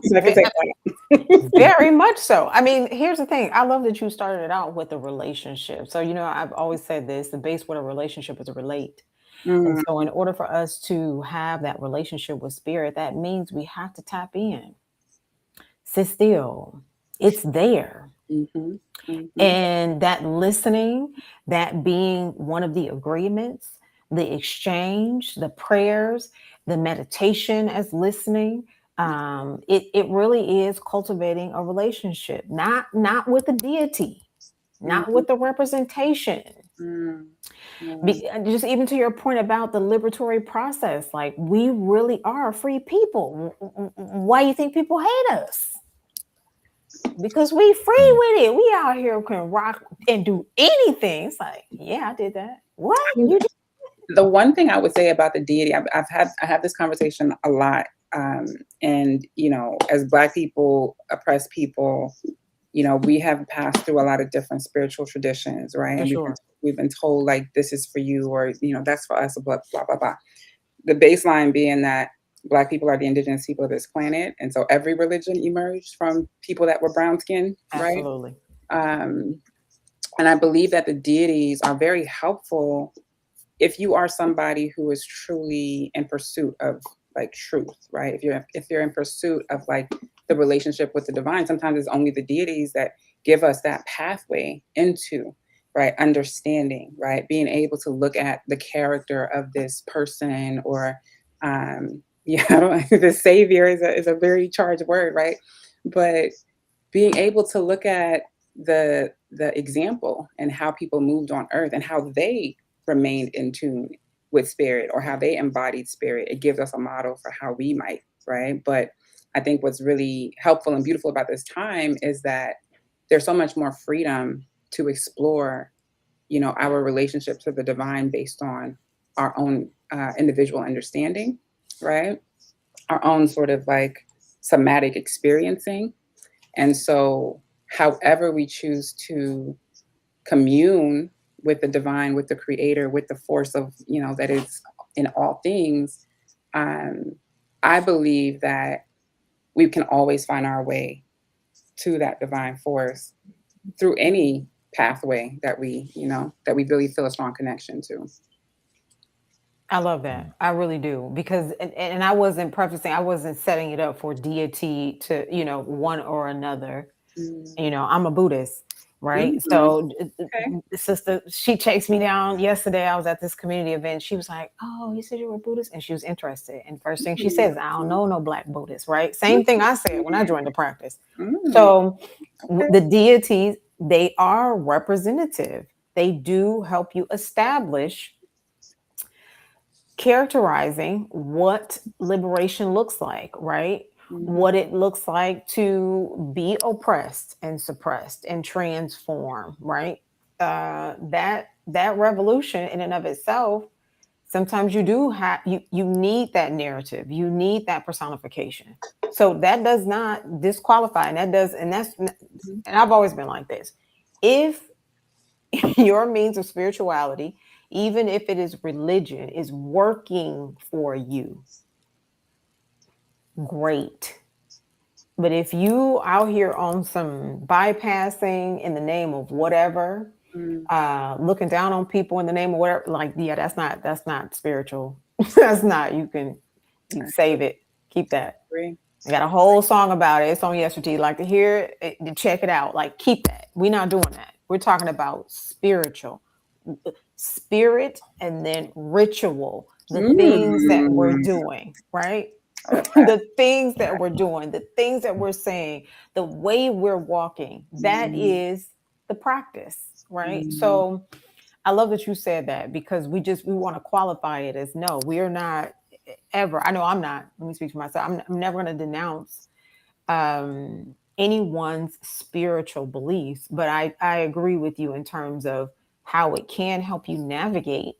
So I can take that. Very much so. I mean, here's the thing. I love that you started it out with a relationship. So, I've always said this, the base with a relationship is relate. And so in order for us to have that relationship with spirit, that means we have to tap in, sit still. It's there. And that listening, that being one of the agreements, the exchange, the prayers, the meditation as listening, it really is cultivating a relationship, not with the deity, not with the representation. Just even to your point about the liberatory process, like we really are free people. Why do you think people hate us? Because we free with it. We out here can rock and do anything. It's like, yeah, I did that. What? You did? The one thing I would say about the deity, I have this conversation a lot. And, as Black people, oppressed people, we have passed through a lot of different spiritual traditions, right? And we've been told like, this is for you, or, that's for us, blah, blah, blah, blah. The baseline being that Black people are the indigenous people of this planet. And so every religion emerged from people that were brown skinned, right? Absolutely. And I believe that the deities are very helpful if you are somebody who is truly in pursuit of like truth, right? If you're in pursuit of like the relationship with the divine, sometimes it's only the deities that give us that pathway into, right, understanding, right, being able to look at the character of this person, or the savior is a very charged word, right? But being able to look at the example and how people moved on earth and how they remained in tune with spirit, or how they embodied spirit, it gives us a model for how we might, right? But I think what's really helpful and beautiful about this time is that there's so much more freedom to explore, our relationship to the divine based on our own individual understanding, right? Our own sort of like somatic experiencing. And so however we choose to commune with the divine, with the creator, with the force of, that is in all things, I believe that we can always find our way to that divine force through any pathway that we really feel a strong connection to. I love that. I really do. Because, and I wasn't prefacing, I wasn't setting it up for deity to, one or another. I'm a Buddhist. Right. So sister, she chased me down yesterday. I was at this community event. She was like, oh, you said you were Buddhist? And she was interested. And first thing she says, I don't know no Black Buddhists. Right. Same thing I said when I joined the practice. So the deities, they are representative. They do help you establish characterizing what liberation looks like, right? What it looks like to be oppressed and suppressed and transform, right? That revolution in and of itself, sometimes you do have you need that narrative, you need that personification. So that does not disqualify, and I've always been like this. If your means of spirituality, even if it is religion, is working for you, great. But if you out here on some bypassing in the name of whatever, looking down on people in the name of whatever, like, yeah, that's not spiritual. That's not, you can save it, keep that. I got a whole song about it. It's on yesterday. Like to hear it, to check it out. Like, keep that. We're not doing that. We're talking about spiritual, spirit, and then ritual. The things that we're doing, right? The things that we're doing, the things that we're saying, the way we're walking. That is the practice, right? So I love that you said that, because we want to qualify it as no, we are not ever. I know I'm not. Let me speak for myself. I'm never going to denounce anyone's spiritual beliefs, but I agree with you in terms of how it can help you navigate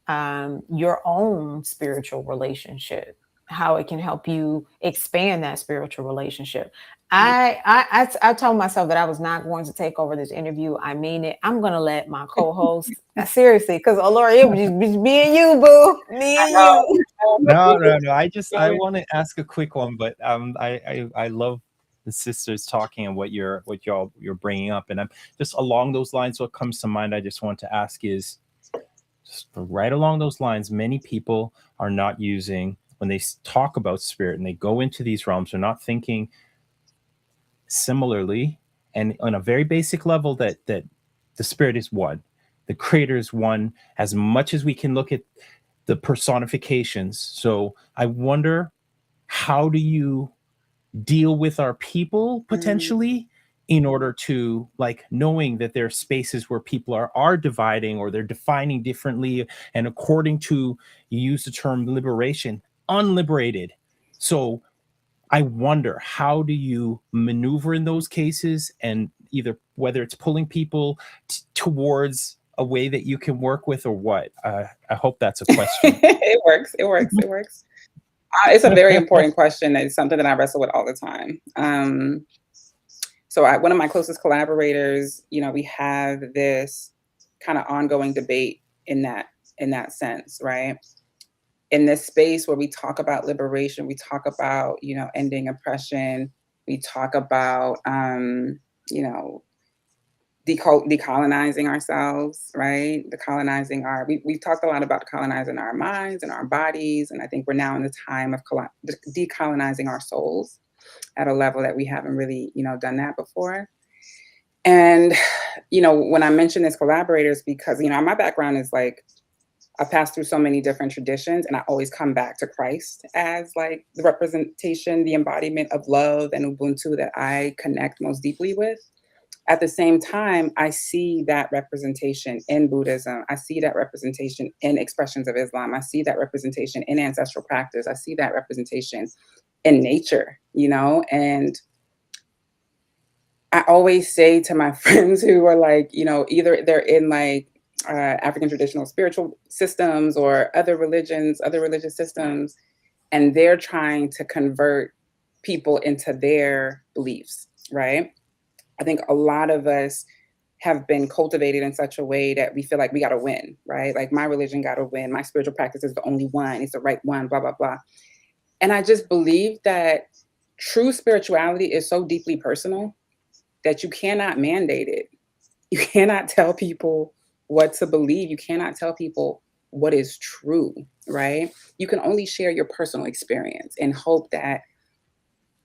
your own spiritual relationship. how it can help you expand that spiritual relationship. I told myself that I was not going to take over this interview. I mean it. I'm going to let my co-host, seriously, because Olori, it was just me and you, boo. Me and you. No. I want to ask a quick one, but I love the sisters talking and what you're bringing up, and I'm just along those lines. What comes to mind, I just want to ask is, just right along those lines, many people are not using, when they talk about spirit and they go into these realms, they're not thinking similarly and on a very basic level that the spirit is one, the creator is one, as much as we can look at the personifications. So I wonder, how do you deal with our people potentially in order to, like, knowing that there are spaces where people are dividing or they're defining differently, and according to, you use the term liberation, unliberated. So I wonder, how do you maneuver in those cases, and either whether it's pulling people towards a way that you can work with, or what? I hope that's a question. It works. It's a very important question. It's something that I wrestle with all the time. So one of my closest collaborators, we have this kind of ongoing debate in that sense, right? In this space where we talk about liberation, we talk about, ending oppression, we talk about, decolonizing ourselves, right? We've talked a lot about colonizing our minds and our bodies. And I think we're now in the time of decolonizing our souls at a level that we haven't really, done that before. And, when I mention this collaborators, because, my background is like, I passed through so many different traditions, and I always come back to Christ as like the representation, the embodiment of love and Ubuntu that I connect most deeply with. At the same time, I see that representation in Buddhism. I see that representation in expressions of Islam. I see that representation in ancestral practice. I see that representation in nature, and I always say to my friends who are like, either they're in like African traditional spiritual systems or other religious systems, and they're trying to convert people into their beliefs, right? I think a lot of us have been cultivated in such a way that we feel like we got to win, right? Like, my religion got to win. My spiritual practice is the only one. It's the right one, blah, blah, blah. And I just believe that true spirituality is so deeply personal that you cannot mandate it. You cannot tell people what to believe. You cannot tell people what is true, right? You can only share your personal experience and hope that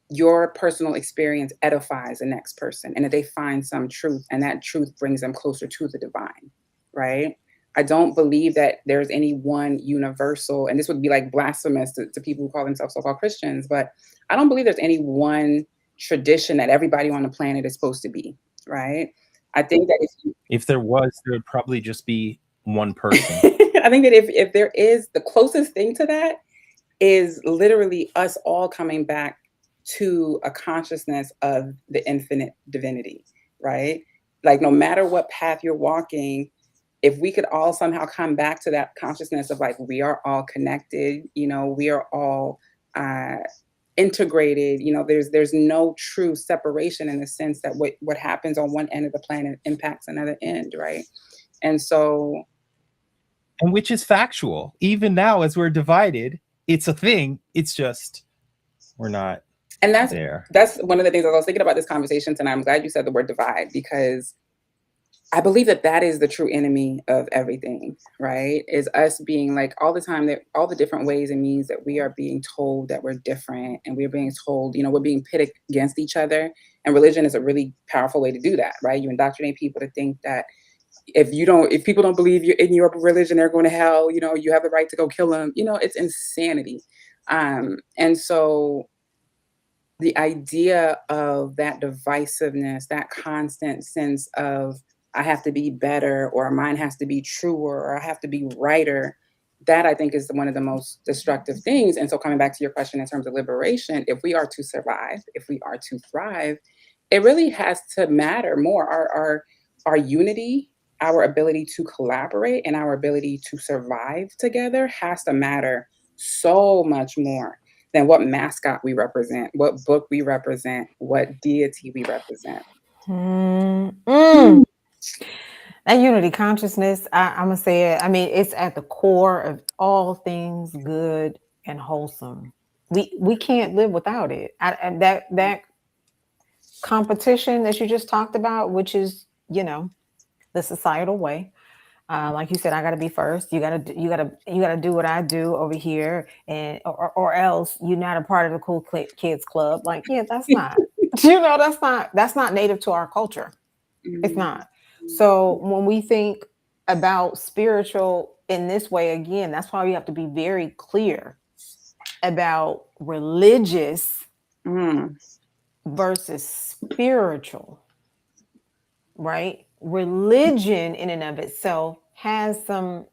your personal experience edifies the next person and that they find some truth, and that truth brings them closer to the divine, right? I don't believe that there's any one universal, and this would be like blasphemous to people who call themselves so-called Christians, but I don't believe there's any one tradition that everybody on the planet is supposed to be, right? I think that if there was, there would probably just be one person. I think that if there is, the closest thing to that is literally us all coming back to a consciousness of the infinite divinity, right? Like, no matter what path you're walking, if we could all somehow come back to that consciousness of like, we are all connected, we are all integrated, there's no true separation in the sense that what happens on one end of the planet impacts another end, right? And so, and which is factual. Even now, as we're divided, it's a thing. It's just, we're not. And that's there. That's one of the things I was thinking about this conversation tonight. I'm glad you said the word divide, because I believe that is the true enemy of everything, right? Is us being like, all the time, that all the different ways and means that we are being told that we're different, and we're being told, we're being pitted against each other. And religion is a really powerful way to do that, right? You indoctrinate people to think that if people don't believe you in your religion, they're going to hell, you have the right to go kill them. It's insanity. And so the idea of that divisiveness, that constant sense of, I have to be better, or mine has to be truer, or I have to be righter, that I think is one of the most destructive things. And so, coming back to your question in terms of liberation, if we are to survive, if we are to thrive, it really has to matter more. Our unity, our ability to collaborate, and our ability to survive together has to matter so much more than what mascot we represent, what book we represent, what deity we represent. That unity consciousness, I'm gonna say it. I mean, it's at the core of all things good and wholesome. We can't live without it. And that competition that you just talked about, which is, you know, the societal way. Like you said, I got to be first. You gotta do what I do over here, and or else you're not a part of the cool kids club. Like, yeah, that's not. You know, that's not native to our culture. It's not. So when we think about spiritual in this way, again, that's why we have to be very clear about religious versus spiritual, right? Religion in and of itself has some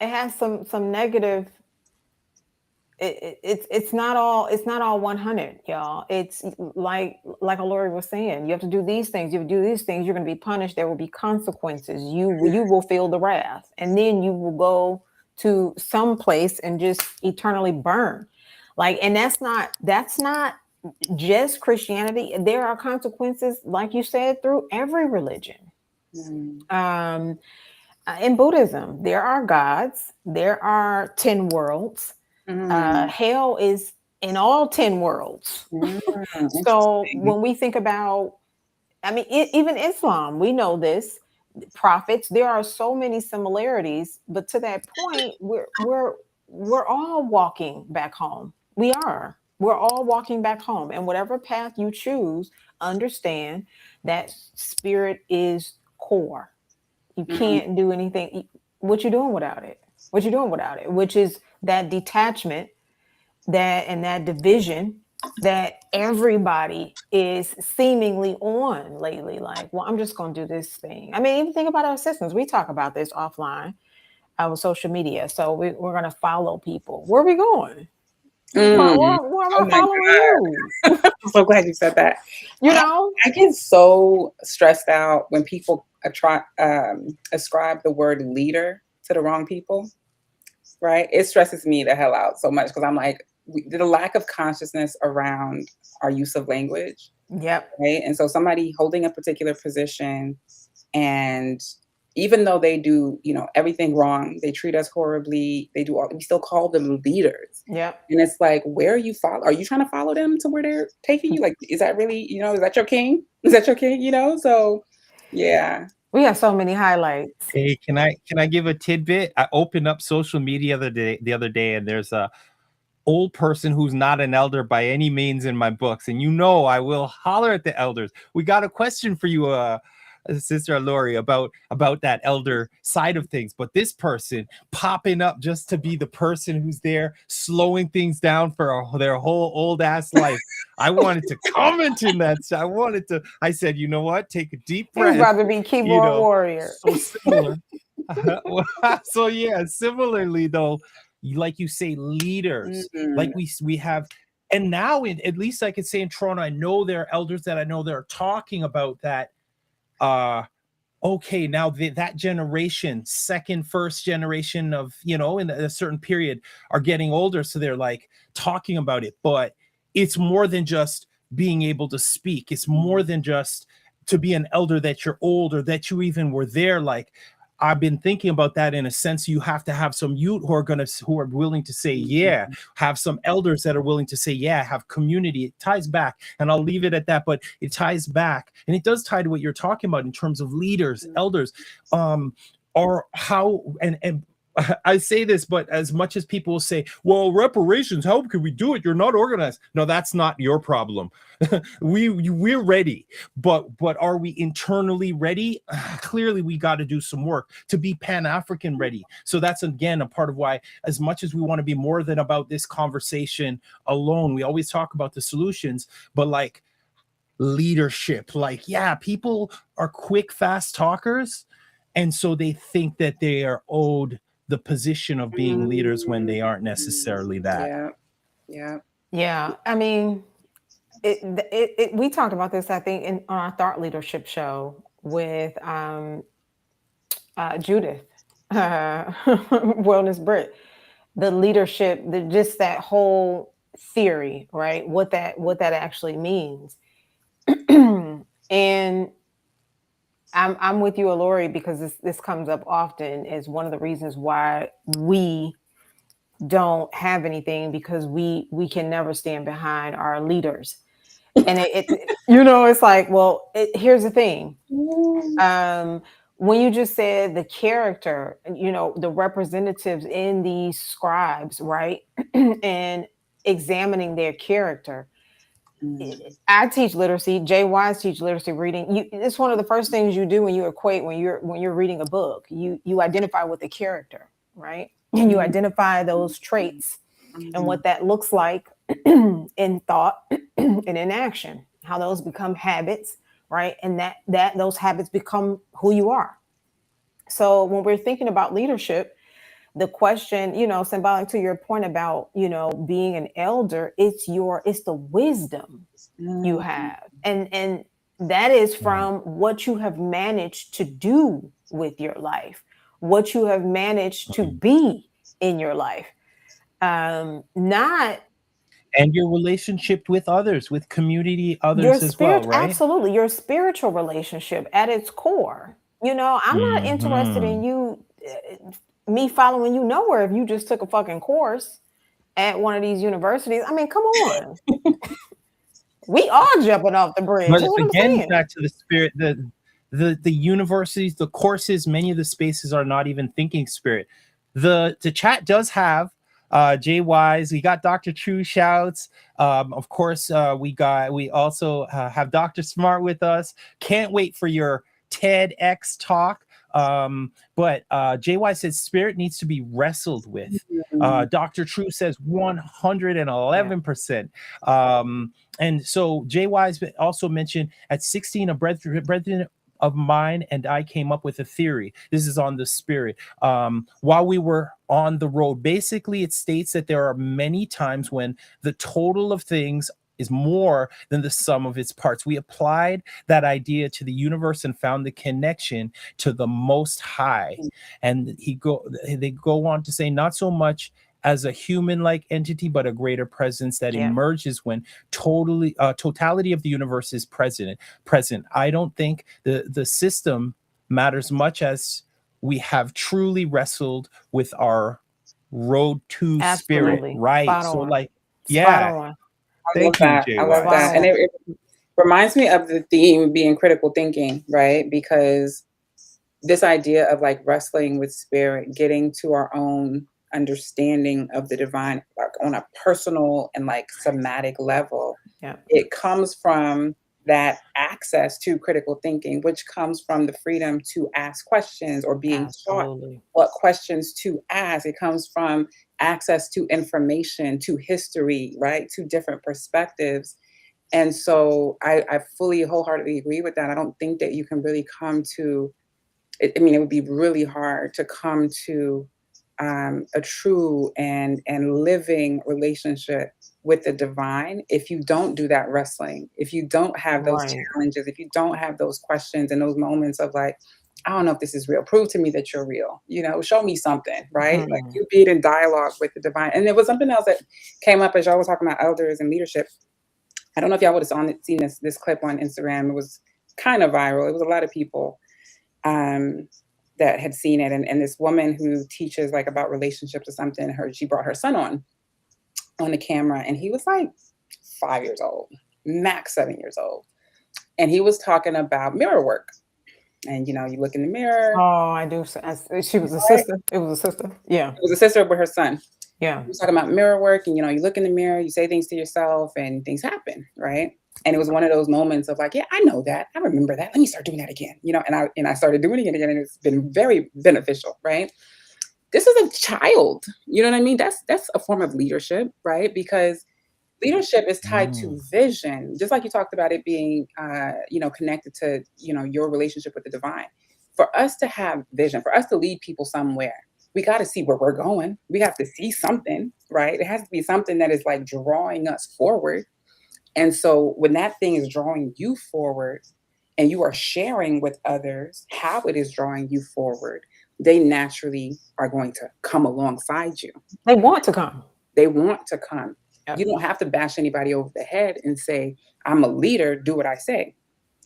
negative. It's not all 100, y'all. It's like Olori was saying, you have to do these things. You have to do these things. You're going to be punished. There will be consequences. You will feel the wrath, and then you will go to some place and just eternally burn. Like, and that's not just Christianity. There are consequences, like you said, through every religion. In Buddhism, there are gods. There are 10 worlds. Hell is in all 10 worlds. So when we think about, I mean, even Islam, we know this. Prophets, there are so many similarities, but to that point, we're all walking back home. We are. We're all walking back home, and whatever path you choose, understand that spirit is core. You can't do anything. What you doing without it? What you doing without it? Which is that detachment, that division that everybody is seemingly on lately. Like, well, I'm just going to do this thing. I mean, even think about our systems. We talk about this offline with social media. So we're going to follow people. Where are we going? Where am I following you? I'm so glad you said that. You know, I get so stressed out when people ascribe the word leader to the wrong people. Right? It stresses me the hell out so much because I'm like, the lack of consciousness around our use of language. Yep. Right. And so somebody holding a particular position, and even though they do, you know, everything wrong, they treat us horribly, we still call them leaders. Yep. And it's like, where are you are you trying to follow them to where they're taking you? Like, is that really, you know, is that your king? Is that your king? You know? So yeah. We have so many highlights. Hey, can I give a tidbit? I opened up social media the other day, and there's a old person who's not an elder by any means in my books, and you know I will holler at the elders. We got a question for you, Sister Olori, about that elder side of things, but this person popping up just to be the person who's there slowing things down for their whole old ass life. I wanted to comment in that. I said, you know what? Take a deep breath. You'd rather be keyboard warrior. So similar. So yeah, similarly though, like you say, leaders, like we have, and now at least I could say in Toronto, I know there are elders that I know that are talking about that. Okay, now that generation, first generation of, you know, in a certain period are getting older, so they're like talking about it, but it's more than just being able to speak. It's more than just to be an elder that you're old or that you even were there. Like, I've been thinking about that in a sense. You have to have some youth who are willing to say, yeah, have some elders that are willing to say, yeah, have community. It ties back, and I'll leave it at that, but it ties back. And it does tie to what you're talking about in terms of leaders, elders, or how, and I say this, but as much as people will say, well, reparations, how can we do it? You're not organized. No, that's not your problem. We're ready, but are we internally ready? Clearly, we got to do some work to be Pan-African ready. So that's, again, a part of why, as much as we want to be more than about this conversation alone, we always talk about the solutions, but like leadership, like, yeah, people are quick, fast talkers. And so they think that they are owed the position of being leaders when they aren't necessarily that. Yeah. I mean, we talked about this, I think, on our thought leadership show with Judith, Wellness Brit. The leadership, just that whole theory, right? What that actually means. And I'm with you, Olori, because this comes up often as one of the reasons why we don't have anything, because we can never stand behind our leaders. And it's like, well, here's the thing. When you just said the character, the representatives in these scribes, right? And examining their character. I teach literacy. Jay Wise teach literacy reading. It's one of the first things you do when you equate, when you're reading a book. You identify with the character, right? And you identify those traits and what that looks like in thought and in action, how those become habits, right? And that those habits become who you are. So when we're thinking about leadership, the question, symbolic to your point about, being an elder, it's the wisdom you have. And that is from what you have managed to do with your life, what you have managed to be in your life. Not And your relationship with others, with community others your as well, spirit, right? absolutely, your spiritual relationship at its core. I'm not interested in you, me following you nowhere if you just took a fucking course at one of these universities. I mean, come on. We all jumping off the bridge. But That's what I'm again, saying. back to the spirit, the universities, the courses, many of the spaces are not even thinking spirit. The chat does have Jay Wise. We got Dr. True shouts. Of course, we also have Dr. Smart with us. Can't wait for your TEDx talk. But JY says spirit needs to be wrestled with. Dr. True says 111%. And so JY also mentioned at 16, a brethren of mine and I came up with a theory. This is on the spirit. While we were on the road, basically it states that there are many times when the total of things is more than the sum of its parts. We applied that idea to the universe and found the connection to the Most High. And they go on to say, not so much as a human-like entity, but a greater presence that emerges when totality of the universe is present. I don't think the system matters much as we have truly wrestled with our road to spirit, right? Spot so on. like, Spot on. Thank you, I love that. And it reminds me of the theme being critical thinking, right? Because this idea of like wrestling with spirit, getting to our own understanding of the divine, like on a personal and like somatic level, it comes from that access to critical thinking, which comes from the freedom to ask questions or being taught what questions to ask. It comes from access to information, to history, right? To different perspectives. And so I fully wholeheartedly agree with that. I don't think that you can really come to, it would be really hard to come to a true and living relationship with the divine if you don't do that wrestling, if you don't have those challenges, if you don't have those questions and those moments of like, I don't know if this is real. Prove to me that you're real. Show me something, right? Like you being in dialogue with the divine. And there was something else that came up as y'all was talking about elders and leadership. I don't know if y'all would have seen this clip on Instagram. It was kind of viral. It was a lot of people that had seen it. And this woman who teaches like about relationships or something, she brought her son on the camera, and he was like 5 years old, max 7 years old. And he was talking about mirror work. And, you look in the mirror. Oh, I do. She was a sister. It was a sister. Yeah. It was a sister with her son. Yeah. He was talking about mirror work, and, you look in the mirror, you say things to yourself and things happen, right? And it was one of those moments of like, yeah, I know that. I remember that. Let me start doing that again. And I started doing it again, and it's been very beneficial, right? This is a child. You know what I mean? That's a form of leadership, right? Because leadership is tied to vision, just like you talked about it being, connected to, your relationship with the divine. For us to have vision, for us to lead people somewhere, we got to see where we're going. We have to see something, right? It has to be something that is like drawing us forward. And so when that thing is drawing you forward and you are sharing with others how it is drawing you forward, they naturally are going to come alongside you. They want to come. They want to come. Yep. You don't have to bash anybody over the head and say, I'm a leader, do what I say.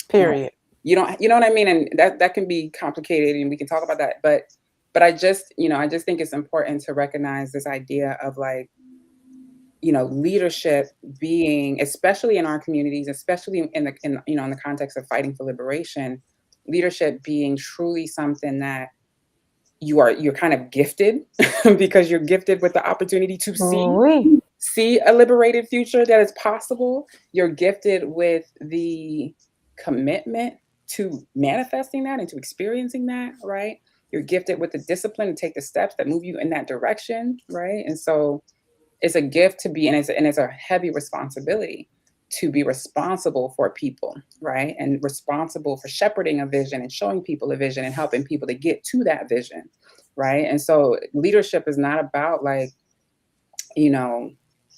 Period. You don't, you know what I mean? And that can be complicated, and we can talk about that. But I just, I just think it's important to recognize this idea of like, leadership being, especially in our communities, especially in the context of fighting for liberation, leadership being truly something that you're kind of gifted because you're gifted with the opportunity to see a liberated future that is possible. You're gifted with the commitment to manifesting that and to experiencing that, right? You're gifted with the discipline to take the steps that move you in that direction, right? And so it's a gift to be, and it's a heavy responsibility to be responsible for people, right? And responsible for shepherding a vision and showing people a vision and helping people to get to that vision, right? And so leadership is not about like,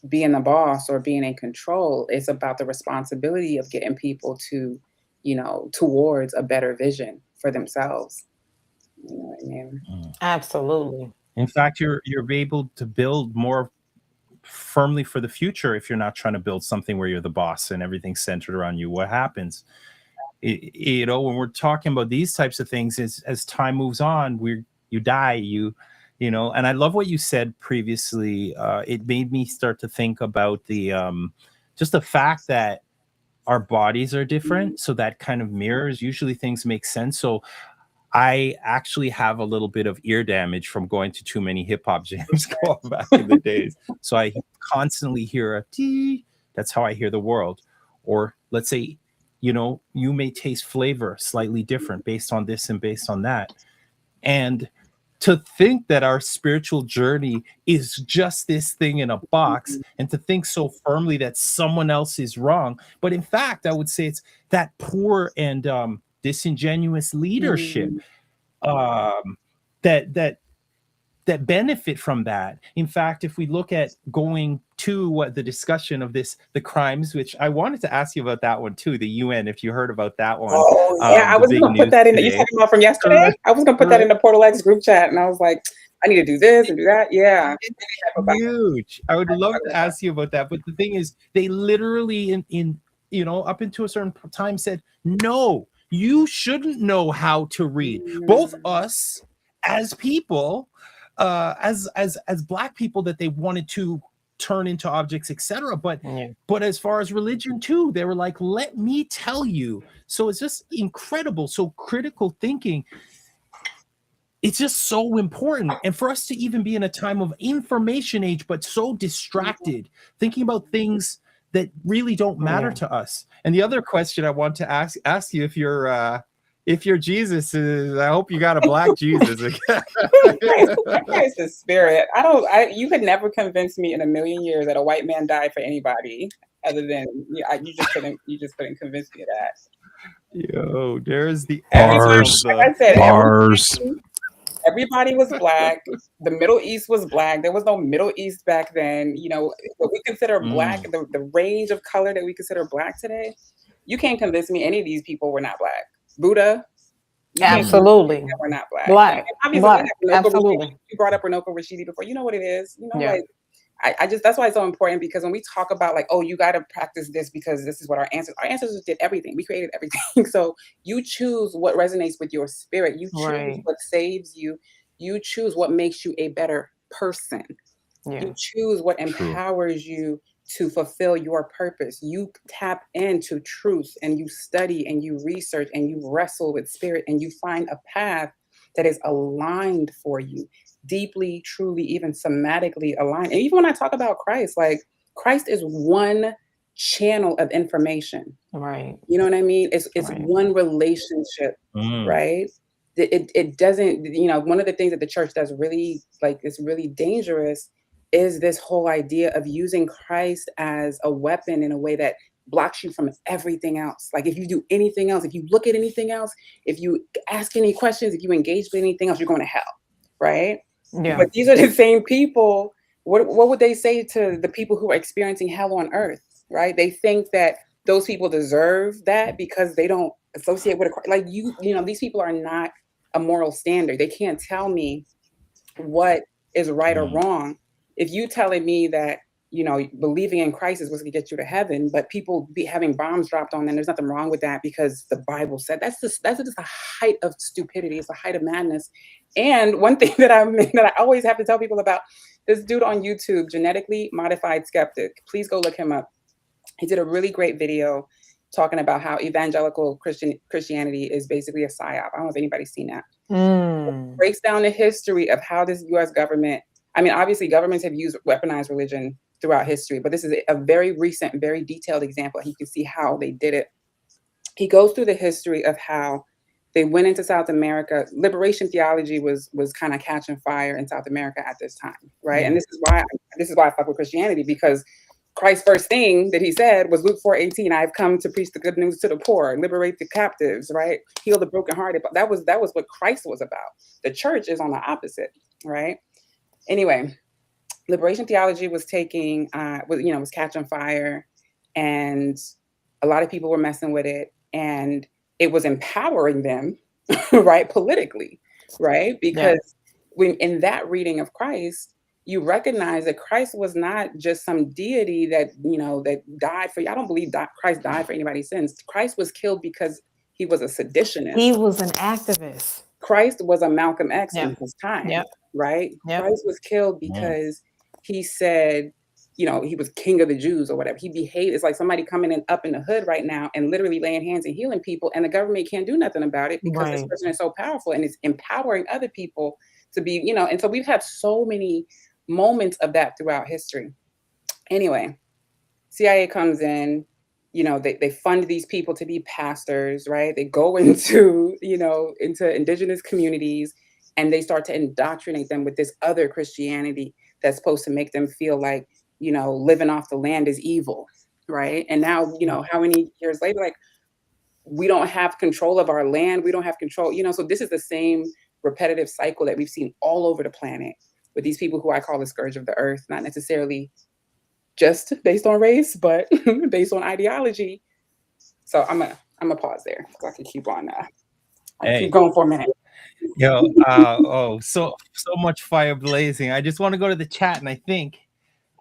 being the boss or being in control. It's about the responsibility of getting people to, towards a better vision for themselves. You know what I mean? Absolutely. In fact, you're able to build more firmly for the future if you're not trying to build something where you're the boss and everything's centered around you. What happens? When we're talking about these types of things, as time moves on, you die, and I love what you said previously. It made me start to think about the just the fact that our bodies are different, so that kind of mirrors. Usually things make sense. So I actually have a little bit of ear damage from going to too many hip hop jams going back in the days. So I constantly hear a tee. That's how I hear the world. Or let's say, you may taste flavor slightly different based on this and based on that. And to think that our spiritual journey is just this thing in a box, and to think so firmly that someone else is wrong. But in fact, I would say it's that poor and disingenuous leadership that benefit from that. In fact, if we look at going to what the discussion of the crimes, which I wanted to ask you about that one too, the UN, if you heard about that one. Oh yeah, I was going to put that in. You talking about from yesterday? I was going to put that in the Portal X group chat, and I was like, I need to do this and do that. Yeah, it's huge. I would love to ask you about that, but the thing is, they literally in up into a certain time said, no, you shouldn't know how to read. Both us as people, as Black people, that they wanted to turn into objects, etc. But as far as religion too, they were like, let me tell you. So it's just incredible. So critical thinking, it's just so important. And for us to even be in a time of information age, but so distracted, thinking about things that really don't matter to us. And the other question I want to ask you, if you're Jesus, is I hope you got a Black Jesus. Christ is spirit. You could never convince me in a million years that a white man died for anybody other than you just couldn't convince me of that. Yo, there's the bars. Like I said, bars. Everybody was Black. The Middle East was Black. There was no Middle East back then. What we consider Black, the range of color that we consider Black today, you can't convince me any of these people were not Black. Buddha, absolutely, we're not Black. Black. Black. Absolutely. You brought up Renoka Rashidi before. You know what it is. Like I just, that's why it's so important, because when we talk about like, oh, you got to practice this because this is what our ancestors did everything. We created everything. So you choose what resonates with your spirit. You choose what saves you. You choose what makes you a better person. You choose what empowers you to fulfill your purpose. You tap into truth and you study and you research and you wrestle with spirit and you find a path that is aligned for you, deeply, truly, even somatically aligned. And even when I talk about Christ, like Christ is one channel of information. Right. You know what I mean? It's one relationship, right? It doesn't, one of the things that the church does really, like, it's really dangerous is this whole idea of using Christ as a weapon in a way that blocks you from everything else. Like if you do anything else, if you look at anything else, if you ask any questions, if you engage with anything else, you're going to hell, right? Yeah. But these are the same people. What would they say to the people who are experiencing hell on earth, right? They think that those people deserve that because they don't associate with these people are not a moral standard. They can't tell me what is right or wrong. If you telling me that believing in Christ is what's going to get you to heaven, but people be having bombs dropped on them. There's nothing wrong with that because the Bible said that's just the height of stupidity. It's the height of madness. And one thing that I always have to tell people about, this dude on YouTube, Genetically Modified Skeptic, please go look him up. He did a really great video talking about how evangelical Christianity is basically a psyop. I don't know if anybody's seen that. It breaks down the history of how this U.S. government, obviously governments have used weaponized religion throughout history, but this is a very recent, very detailed example. You can see how they did it. He goes through the history of how they went into South America. Liberation theology was kind of catching fire in South America at this time, right? And this is why I fuck with Christianity, because Christ's first thing that he said was Luke 4:18, I've come to preach the good news to the poor, liberate the captives, right? Heal the brokenhearted. But that was what Christ was about. The church is on the opposite, right? Anyway, liberation theology was was catching fire, and a lot of people were messing with it, and it was empowering them, right, politically, right? Because when in that reading of Christ, you recognize that Christ was not just some deity that that died for you. I don't believe Christ died for anybody's sins. Christ was killed because he was a seditionist. He was an activist. Christ was a Malcolm X in his time, right? Christ was killed because he said, he was king of the Jews or whatever. He behaved. It's like somebody coming in up in the hood right now and literally laying hands and healing people, and the government can't do nothing about it because this person is so powerful and it's empowering other people to be, and so we've had so many moments of that throughout history. Anyway, CIA comes in, they fund these people to be pastors, right? They go into, into indigenous communities, and they start to indoctrinate them with this other Christianity that's supposed to make them feel like, living off the land is evil, right? And now, how many years later, like, we don't have control of our land. We don't have control, so this is the same repetitive cycle that we've seen all over the planet with these people who I call the scourge of the earth, not necessarily just based on race, but based on ideology. So I'm gonna pause there so I can keep on. Keep going for a minute. So much fire blazing. I just want to go to the chat, and I think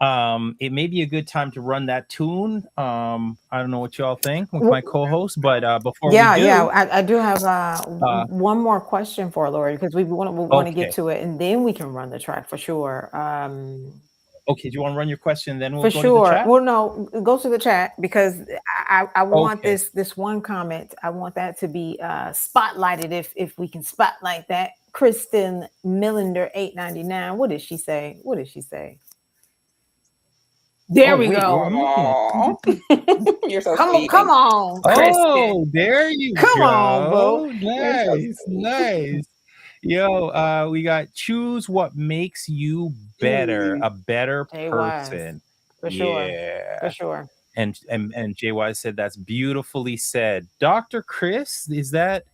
it may be a good time to run that tune. I don't know what y'all think with my co-host, but before we do, I do have one more question for Olori, because we want to get to it, and then we can run the track for sure. Okay, do you want to run your question, then we'll for go sure. to the chat? Well, no, go to the chat, because I want this one comment. I want that to be spotlighted if we can spotlight that. Kristen Millender 899. What did she say? There we go. You're so come sweet. Come on, Kristen. There you go. Come on, boo. Nice. Yo, we got choose what makes you better, a better person. For sure. And JY said that's beautifully said. Dr. Chris, is that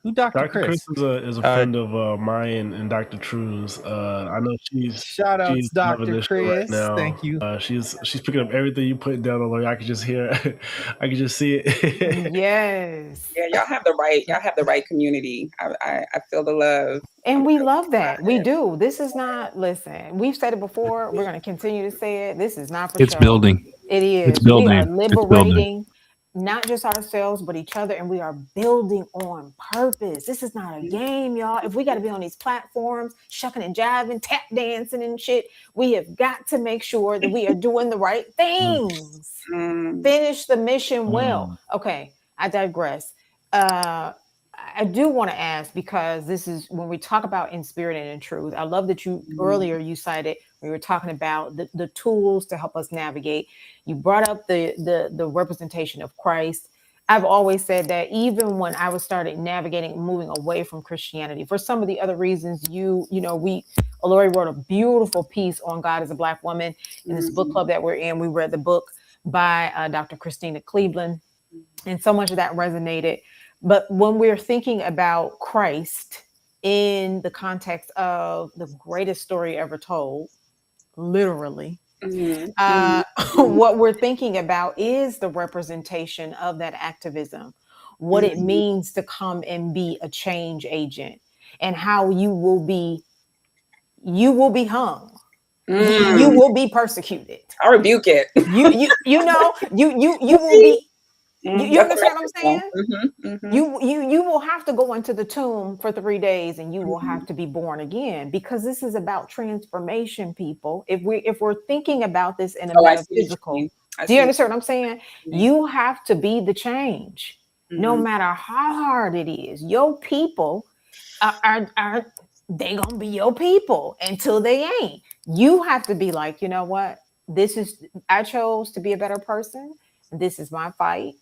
who Dr. Chris? Is a friend of mine and Dr. True's. I know she's Dr. Chris. Right now. Thank you. She's picking up everything you put down, Olori. I can just hear it. I can just see it. Yes. Yeah, y'all have the right community. I feel the love. And we love that. We do. This is not, listen, we've said it before. We're going to continue to say it. This is not for show. It's building. It is. It's building. We are liberating not just ourselves, but each other. And we are building on purpose. This is not a game, y'all. If we got to be on these platforms, shucking and jiving, tap dancing and shit, we have got to make sure that we are doing the right things. Finish the mission well. Okay, I digress. I do want to ask, because this is when we talk about in spirit and in truth. I love that earlier you cited, we were talking about the tools to help us navigate. You brought up the representation of Christ. I've always said that even when I was started navigating, moving away from Christianity, for some of the other reasons, Olori wrote a beautiful piece on God as a Black woman in this book club that we're in. We read the book by Dr. Christina Cleveland, and so much of that resonated. But when we're thinking about Christ in the context of the greatest story ever told, literally, what we're thinking about is the representation of that activism, what it means to come and be a change agent, and how you will be hung You will be persecuted. I rebuke it. You will be. You That's understand what I'm saying? Mm-hmm. You will have to go into the tomb for 3 days, and you will have to be born again, because this is about transformation, people. If we're thinking about this in a metaphysical, do you understand what I'm saying? You have to be the change, no matter how hard it is. Your people are they gonna be your people until they ain't. You have to be like, you know what? I chose to be a better person. This is my fight.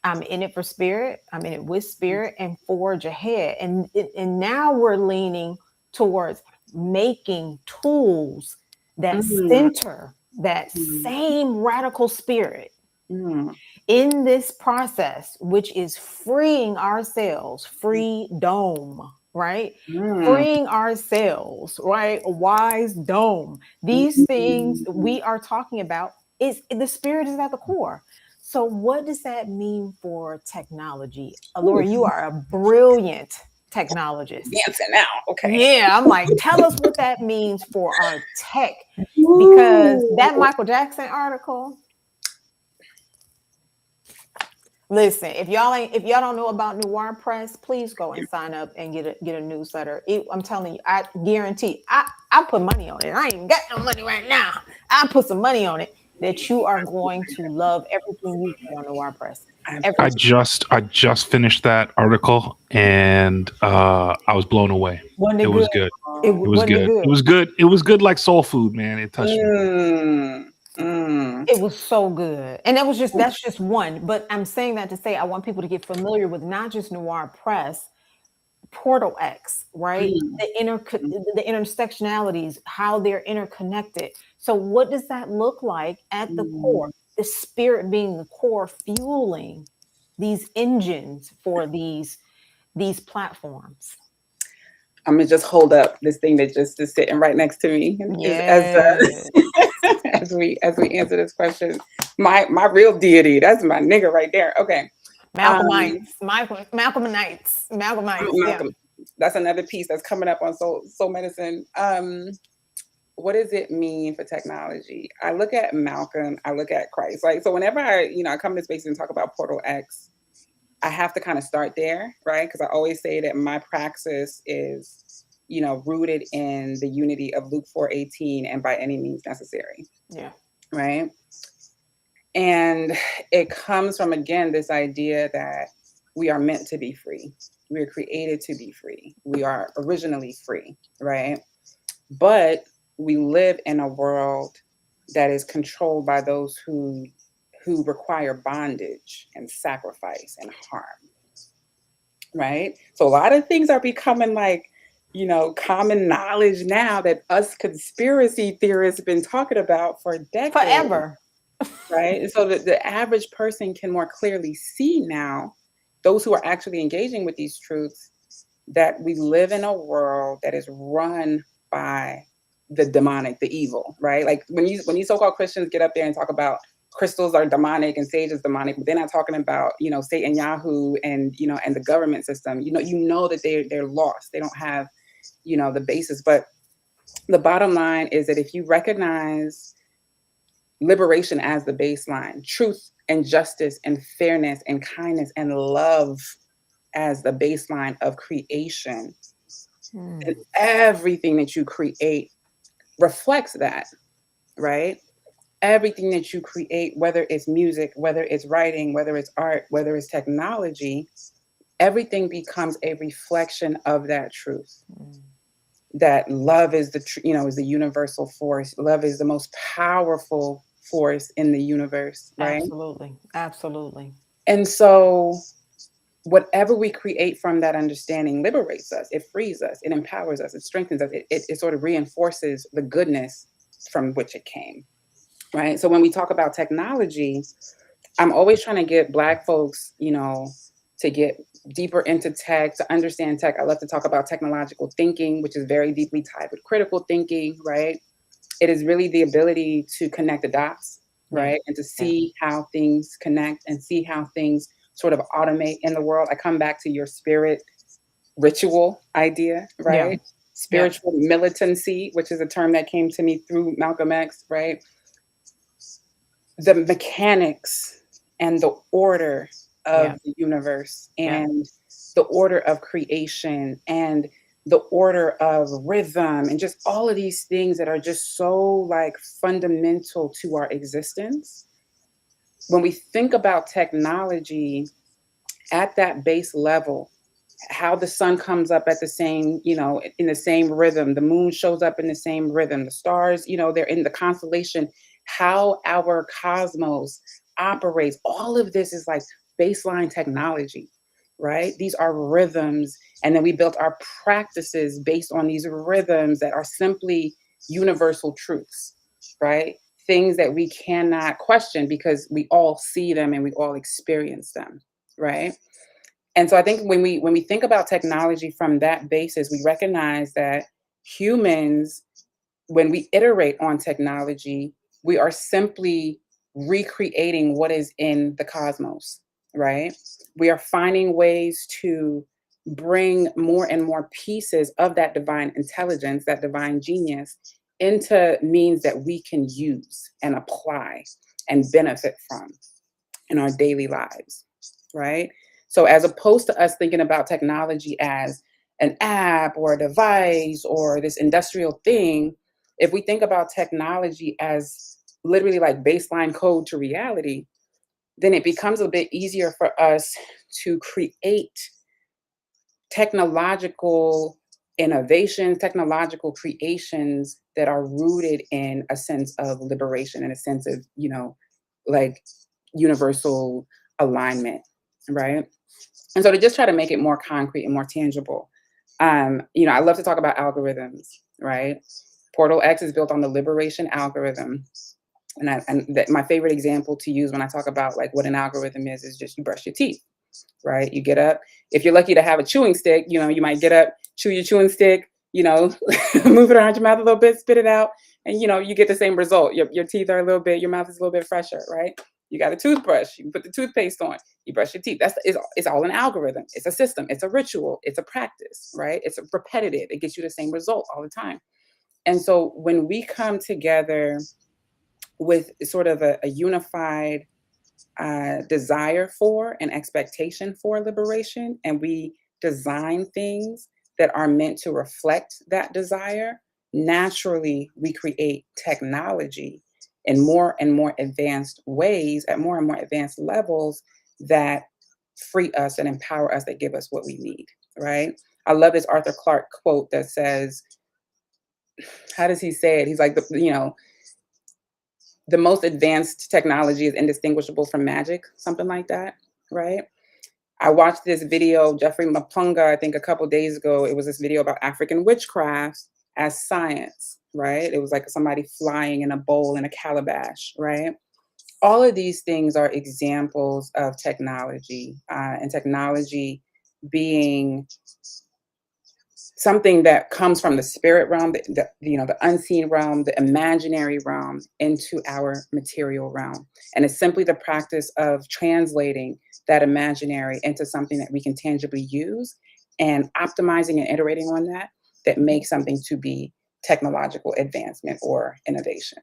I'm in it for spirit. I'm in it with spirit, and forge ahead. And now we're leaning towards making tools that center that same radical spirit in this process, which is freeing ourselves, freedom, right? Freeing ourselves, right? A wise dome. These things we are talking about, is the spirit is at the core. So what does that mean for technology? Olori, you are a brilliant technologist. Dancing now, okay. Yeah, I'm like, tell us what that means for our tech, because that Michael Jackson article. Listen, if y'all don't know about Noir Press, please go and sign up and get a newsletter. I'm telling you, I guarantee. I put money on it. I ain't even got no money right now. I put some money on it that you are going to love everything you see on Noir Press. I just finished that article, and I was blown away. It was good. It was good. It was good. It was good like soul food, man. It touched me. It was so good. And that's just one. But I'm saying that to say I want people to get familiar with not just Noir Press, Portal X, right? The intersectionalities, how they're interconnected. So what does that look like at the core? The spirit being the core, fueling these engines for these platforms. I'm gonna just hold up this thing that just is sitting right next to me as we answer this question. My real deity, that's my nigga right there. Okay. Malcolmites. Yeah. That's another piece that's coming up on Soul Medicine. What does it mean for technology? I look at Malcolm, I look at Christ. Like, so whenever I come to space and talk about Portal X, I have to kind of start there, right? Because I always say that my praxis is, rooted in the unity of Luke 4:18 and by any means necessary. Yeah. Right. And it comes from, again, this idea that we are meant to be free. We are created to be free. We are originally free, right? But we live in a world that is controlled by those who require bondage and sacrifice and harm, right? So a lot of things are becoming like, common knowledge now that us conspiracy theorists have been talking about for decades. Forever. Right? So that the average person can more clearly see now, those who are actually engaging with these truths, that we live in a world that is run by the demonic, the evil, right? Like when you so-called Christians get up there and talk about crystals are demonic and sage is demonic, but they're not talking about, Satan, Yahoo, and and the government system. That they're lost. They don't have, the basis. But the bottom line is that if you recognize liberation as the baseline, truth and justice and fairness and kindness and love as the baseline of creation, and everything that you create reflects that, right? Everything that you create, whether it's music, whether it's writing, whether it's art, whether it's technology, everything becomes a reflection of that truth. That love is is the universal force. Love is the most powerful force in the universe, right? Absolutely. And so whatever we create from that understanding liberates us, it frees us, it empowers us, it strengthens us, it sort of reinforces the goodness from which it came, right? So when we talk about technology, I'm always trying to get Black folks, to get deeper into tech, to understand tech. I love to talk about technological thinking, which is very deeply tied with critical thinking, right? It is really the ability to connect the dots, right? And to see how things connect and see how things sort of automate in the world. I come back to your spirit ritual idea, right? spiritual militancy, which is a term that came to me through Malcolm X, right? The mechanics and the order of the universe and the order of creation and the order of rhythm and just all of these things that are just so like fundamental to our existence. When we think about technology at that base level, how the sun comes up at the same, you know, in the same rhythm, the moon shows up in the same rhythm, the stars, you know, they're in the constellation, how our cosmos operates, all of this is like baseline technology, right? These are rhythms. And then we built our practices based on these rhythms that are simply universal truths, right? Things that we cannot question because we all see them and we all experience them, right? And so I think when we think about technology from that basis, we recognize that humans, when we iterate on technology, we are simply recreating what is in the cosmos, right? We are finding ways to bring more and more pieces of that divine intelligence, that divine genius, into means that we can use and apply and benefit from in our daily lives, right? So as opposed to us thinking about technology as an app or a device or this industrial thing, if we think about technology as literally like baseline code to reality, then it becomes a bit easier for us to create technological innovations, technological creations that are rooted in a sense of liberation and a sense of, you know, like universal alignment, right? And so to just try to make it more concrete and more tangible, you know, I love to talk about algorithms, right? Portal X is built on the liberation algorithm. And my favorite example to use when I talk about like what an algorithm is just you brush your teeth, right? You get up. If you're lucky to have a chewing stick, you know, you might get up, chew your chewing stick, you know, move it around your mouth a little bit, spit it out, and, you know, you get the same result. Your teeth are a little bit, your mouth is a little bit fresher, right? You got a toothbrush, you put the toothpaste on, you brush your teeth. It's all an algorithm. It's a system. It's a ritual. It's a practice, right? It's repetitive. It gets you the same result all the time. And so when we come together with sort of a unified desire for and expectation for liberation, and we design things that are meant to reflect that desire, naturally we create technology in more and more advanced ways, at more and more advanced levels that free us and empower us, that give us what we need, right? I love this Arthur Clarke quote that says, how does he say it? He's like, you know, the most advanced technology is indistinguishable from magic, something like that, right? I watched this video, Jeffrey Mapunga, I think a couple days ago. It was this video about African witchcraft as science, right? It was like somebody flying in a bowl in a calabash, right? All of these things are examples of technology, and technology being something that comes from the spirit realm, the unseen realm, the imaginary realm into our material realm. And it's simply the practice of translating that imaginary into something that we can tangibly use and optimizing and iterating on that makes something to be technological advancement or innovation.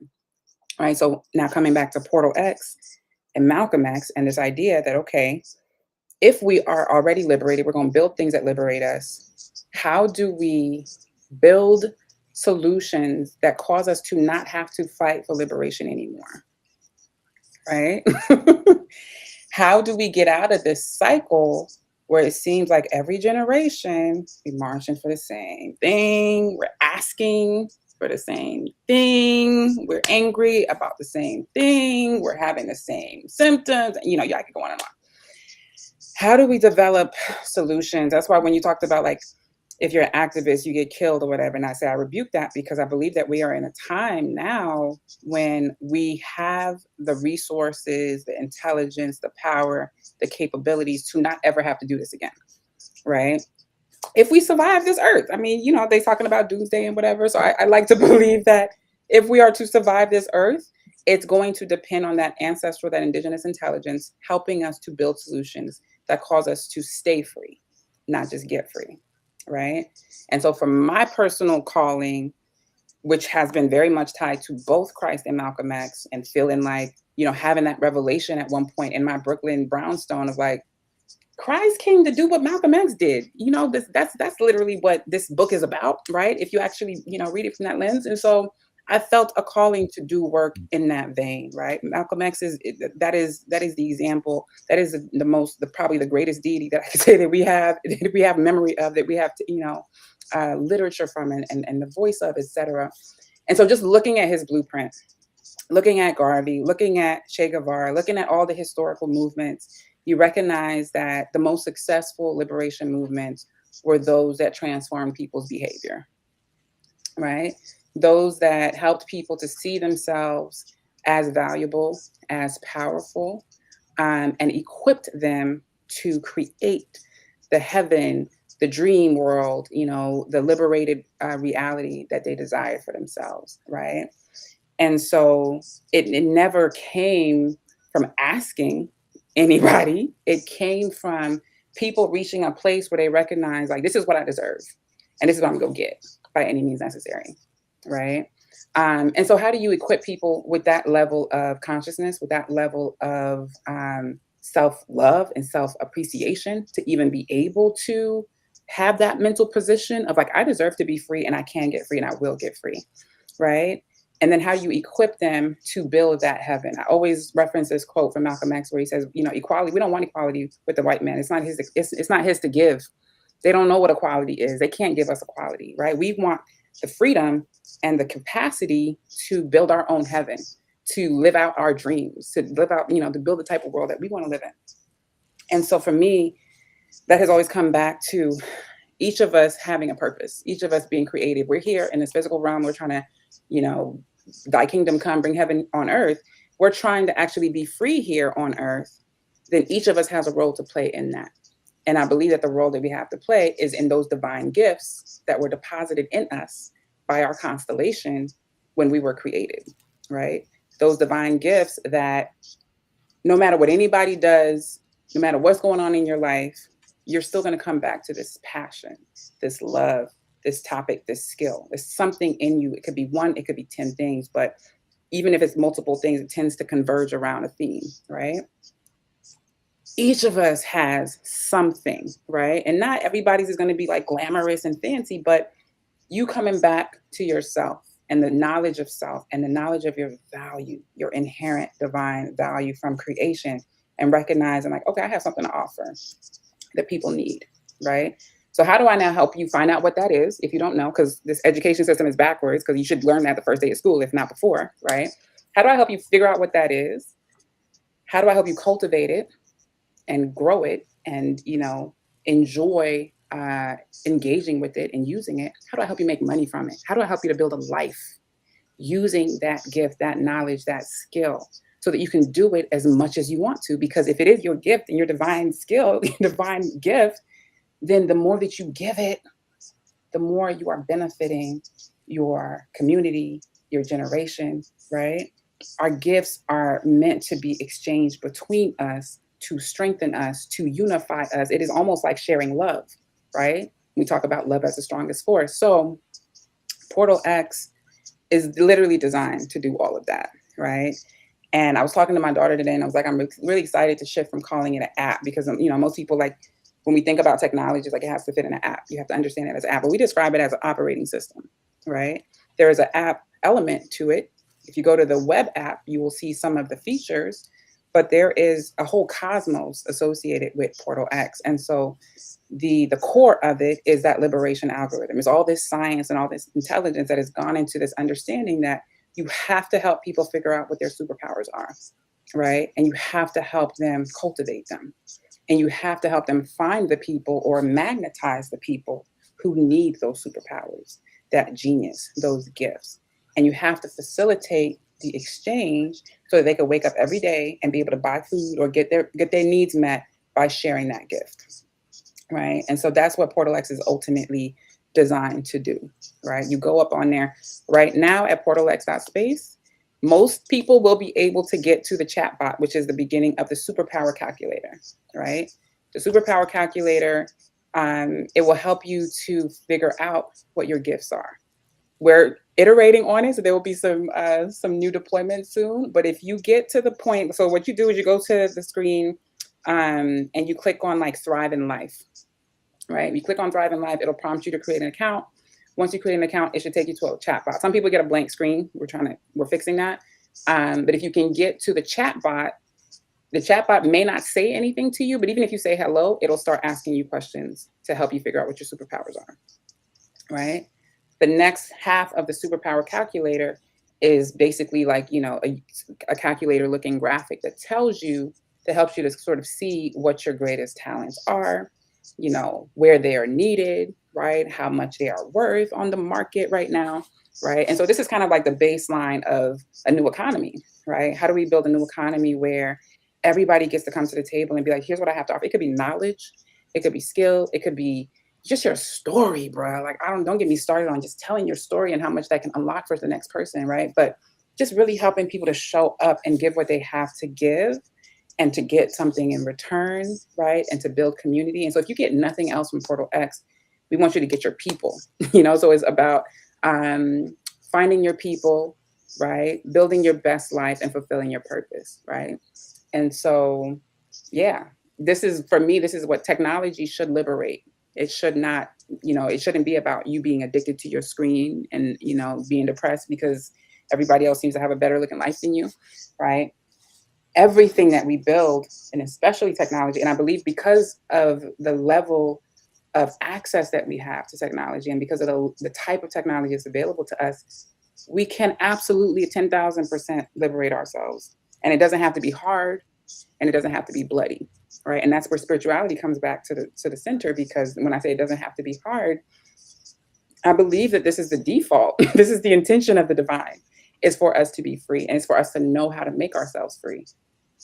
All right, so now coming back to Portal X and Malcolm X and this idea that, okay, if we are already liberated, we're going to build things that liberate us. How do we build solutions that cause us to not have to fight for liberation anymore, right? How do we get out of this cycle where it seems like every generation we're marching for the same thing, we're asking for the same thing, we're angry about the same thing, we're having the same symptoms, you know, y'all can go on and on. How do we develop solutions? That's why when you talked about like, if you're an activist, you get killed or whatever. And I say, I rebuke that because I believe that we are in a time now when we have the resources, the intelligence, the power, the capabilities to not ever have to do this again, right? If we survive this earth, I mean, you know, they're talking about doomsday and whatever. So I like to believe that if we are to survive this earth, it's going to depend on that ancestral, that indigenous intelligence, helping us to build solutions that cause us to stay free, not just get free. right? And so for my personal calling, which has been very much tied to both Christ and Malcolm X, and feeling like, having that revelation at one point in my Brooklyn brownstone of like, Christ came to do what Malcolm X did. That's literally what this book is about, right? If you actually, read it from that lens. And so I felt a calling to do work in that vein, right? Malcolm X that is the example. That is probably the greatest deity that I can say that we have memory of, that we have to, literature from and the voice of, etc. And so just looking at his blueprint, looking at Garvey, looking at Che Guevara, looking at all the historical movements, you recognize that the most successful liberation movements were those that transformed people's behavior, right? Those that helped people to see themselves as valuable, as powerful, and equipped them to create the heaven, the dream world, the liberated reality that they desire for themselves, right? And so it never came from asking anybody. It came from people reaching a place where they recognize, like, this is what I deserve, and this is what I'm going to get by any means necessary, right? And so how do you equip people with that level of consciousness, with that level of self-love and self-appreciation, to even be able to have that mental position of like, I deserve to be free, and I can get free, and I will get free, right? And then how do you equip them to build that heaven? I always reference this quote from Malcolm X where he says, equality, we don't want equality with the white man. It's not his to give. They don't know what equality is. They can't give us equality, right? We want the freedom and the capacity to build our own heaven, to live out our dreams, to live out, to build the type of world that we want to live in. And so for me, that has always come back to each of us having a purpose, each of us being creative. We're here in this physical realm. We're trying to, thy kingdom come, bring heaven on earth. We're trying to actually be free here on earth. Then each of us has a role to play in that. And I believe that the role that we have to play is in those divine gifts that were deposited in us by our constellation when we were created, right? Those divine gifts that no matter what anybody does, no matter what's going on in your life, you're still going to come back to this passion, this love, this topic, this skill. There's something in you. It could be one, it could be 10 things, but even if it's multiple things, it tends to converge around a theme, right? Each of us has something, right? And not everybody's is going to be like glamorous and fancy, but you coming back to yourself and the knowledge of self and the knowledge of your value, your inherent divine value from creation, and recognizing like, okay, I have something to offer that people need, right? So how do I now help you find out what that is if you don't know? Because this education system is backwards, because you should learn that the first day of school, if not before, right? How do I help you figure out what that is? How do I help you cultivate it and grow it and, enjoy engaging with it and using it? How do I help you make money from it? How do I help you to build a life using that gift, that knowledge, that skill, so that you can do it as much as you want to? Because if it is your gift and your divine skill, your divine gift, then the more that you give it, the more you are benefiting your community, your generation, right? Our gifts are meant to be exchanged between us to strengthen us, to unify us. It is almost like sharing love, right? We talk about love as the strongest force. So Portal X is literally designed to do all of that, right? And I was talking to my daughter today, and I was like, I'm really excited to shift from calling it an app, because, most people, like, when we think about technology, it's like it has to fit in an app. You have to understand it as an app, but we describe it as an operating system, right? There is an app element to it. If you go to the web app, you will see some of the features, but there is a whole cosmos associated with Portal X. And so the core of it is that liberation algorithm. It's all this science and all this intelligence that has gone into this understanding that you have to help people figure out what their superpowers are, right? And you have to help them cultivate them. And you have to help them find the people or magnetize the people who need those superpowers, that genius, those gifts. And you have to facilitate the exchange so that they can wake up every day and be able to buy food or get their needs met by sharing that gift, right? And so that's what Portal X is ultimately designed to do, right? You go up on there right now at portalx.space. Most people will be able to get to the chat bot, which is the beginning of the superpower calculator, right? The superpower calculator It will help you to figure out what your gifts are. We're iterating on it, so there will be some new deployments soon. But if you get to the point, so what you do is you go to the screen and you click on like Thrive in Life, right? You click on Thrive in Life, it'll prompt you to create an account. Once you create an account, it should take you to a chat bot. Some people get a blank screen. We're fixing that. But if you can get to the chat bot may not say anything to you, but even if you say hello, it'll start asking you questions to help you figure out what your superpowers are, right? The next half of the superpower calculator is basically like, a calculator looking graphic that helps you to sort of see what your greatest talents are, where they are needed, right? How much they are worth on the market right now, right? And so this is kind of like the baseline of a new economy, right? How do we build a new economy where everybody gets to come to the table and be like, here's what I have to offer. It could be knowledge, it could be skill, it could be just your story, bro. Like, don't get me started on just telling your story and how much that can unlock for the next person, right? But just really helping people to show up and give what they have to give and to get something in return, right? And to build community. And so if you get nothing else from Portal X, we want you to get your people, so it's about finding your people, right? Building your best life and fulfilling your purpose, right? And so, yeah, this is what technology should liberate. It should not, it shouldn't be about you being addicted to your screen and, being depressed because everybody else seems to have a better looking life than you, right? Everything that we build, and especially technology, and I believe because of the level of access that we have to technology and because of the type of technology that's available to us, we can absolutely 10,000% liberate ourselves. And it doesn't have to be hard and it doesn't have to be bloody, right? And that's where spirituality comes back to the center, because when I say it doesn't have to be hard, I believe that this is the default. This is the intention of the divine, is for us to be free, and it's for us to know how to make ourselves free.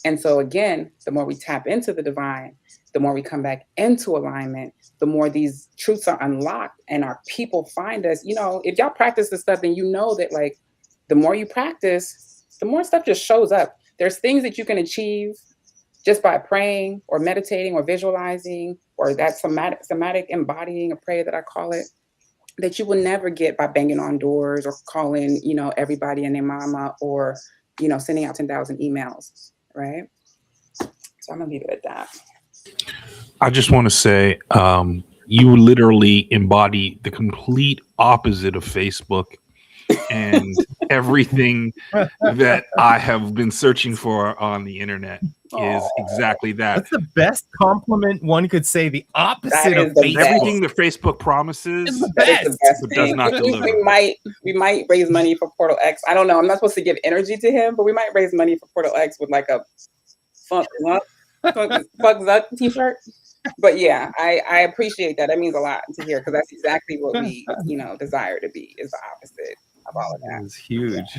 And so again, the more we tap into the divine, the more we come back into alignment, the more these truths are unlocked and our people find us. If y'all practice this stuff, then that like the more you practice, the more stuff just shows up. There's things that you can achieve just by praying or meditating or visualizing, or that somatic embodying a prayer that I call it, that you will never get by banging on doors or calling, everybody and their mama, or, sending out 10,000 emails, right? So I'm gonna leave it at that. I just want to say, you literally embody the complete opposite of Facebook and everything that I have been searching for on the internet is exactly that. That's the best compliment one could say. The opposite of Facebook. Everything that Facebook promises does not deliver. We might raise money for Portal X. I don't know. I'm not supposed to give energy to him, but we might raise money for Portal X with like a fuck Zuck t-shirt. But yeah, I appreciate that. That means a lot to hear, because that's exactly what we desire to be, is the opposite of all of that. It's huge.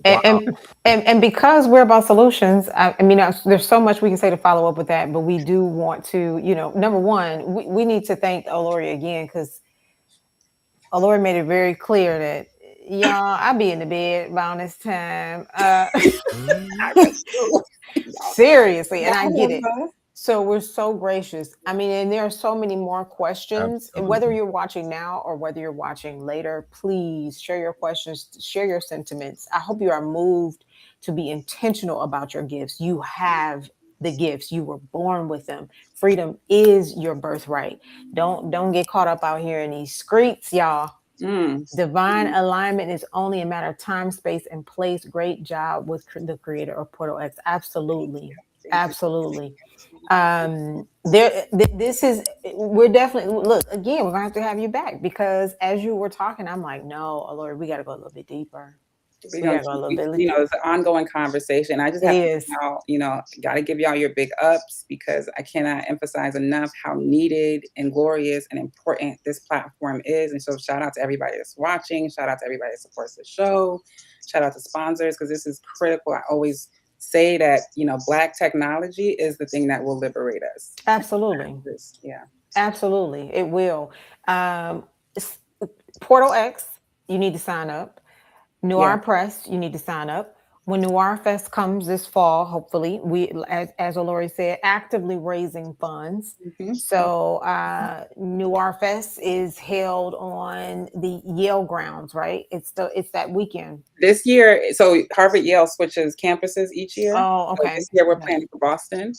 And because we're about solutions, I mean, there's so much we can say to follow up with that, but we do want to, number one, we need to thank Olori again, because Olori made it very clear that, y'all, I be in the bed around this time. Seriously, and I get it. So we're so gracious. I mean, and there are so many more questions. And whether you're watching now or whether you're watching later, please share your questions, share your sentiments. I hope you are moved to be intentional about your gifts. You have the gifts. You were born with them. Freedom is your birthright. Don't get caught up out here in these streets, y'all. Divine alignment is only a matter of time, space, and place. Great job with the creator of Portal X. Absolutely. We're definitely, look, again, we're gonna have to have you back, because as you were talking, I'm like, no, Lord, we gotta go a little bit deeper. It's an ongoing conversation. I just have to, got to give y'all your big ups, because I cannot emphasize enough how needed and glorious and important this platform is. And so shout out to everybody that's watching. Shout out to everybody that supports the show. Shout out to sponsors, because this is critical. I always say that, Black technology is the thing that will liberate us. Absolutely. Yeah. Absolutely. It will. Portal X, you need to sign up. Noir Press, you need to sign up. when Noir Fest comes this fall, hopefully, we, as Olori said, actively raising funds. Mhm. So Noir Fest is held on the Yale grounds, right? It's that weekend. This year, so Harvard Yale switches campuses each year. Oh, So okay. this year we're planning for Boston.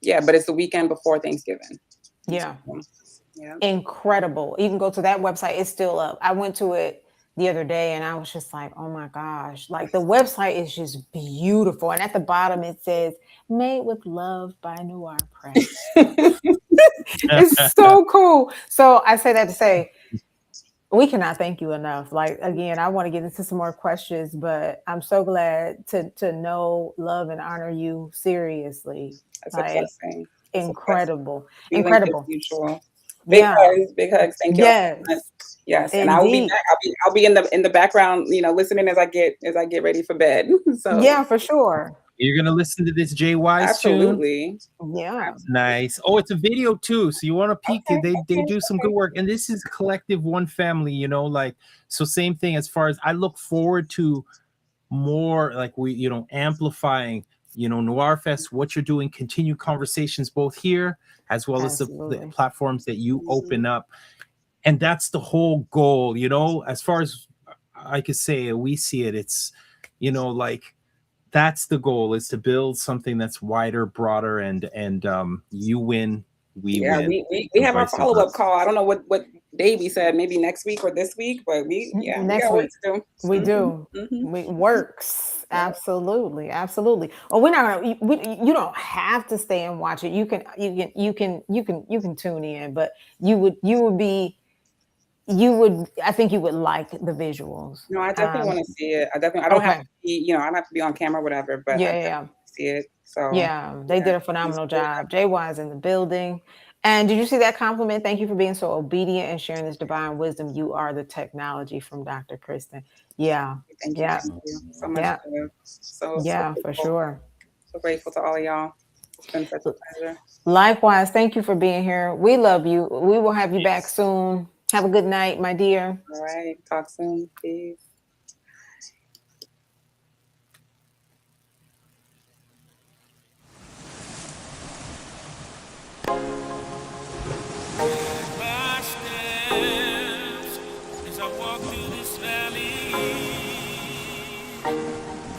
Yeah, but it's the weekend before Thanksgiving. Yeah. Yeah. Incredible. You can go to that website. It's still up. I went to it the other day and I was just like, oh my gosh, like the website is just beautiful. And at the bottom it says, made with love by Noir Press. It's so cool. So I say that to say, we cannot thank you enough. Like, again, I want to get into some more questions, but I'm so glad to know, love, and honor you seriously. That's like, a blessing. Incredible. Feelings Incredible. mutual. Yeah. Big hugs. Thank you. Yes. Yes. And I will be back. I'll be in the background, listening as I get ready for bed. So yeah, for sure. You're gonna listen to this Jay Wise absolutely. Tune? Yeah. Nice. Oh, it's a video too. So you want to peek it. They do some good work. And this is collective one family, so same thing as far as I look forward to more like amplifying, Noir Fest, what you're doing, continue conversations both here as well as the platforms that you open up. And that's the whole goal, as far as I could say, we see it. It's, that's the goal, is to build something that's wider, broader, and you win, we win. We have our follow-up call. I don't know what day we said, maybe next week or this week, but next week we do. We works. Absolutely. Well, we're not gonna. You don't have to stay and watch it. You can tune in, but I think you would like the visuals. No, I definitely want to see it. I don't have to be, I don't have to be on camera, whatever, but I see it. So they did a phenomenal job. Jay Wise in the building. And did you see that compliment? Thank you for being so obedient and sharing this divine wisdom. You are the technology, from Dr. Kristen. Yeah. Thank you so much. So for sure. So grateful to all of y'all. It's been such a pleasure. Likewise, thank you for being here. We love you. We will have you back soon. Have a good night, my dear. All right. Talk soon. Peace.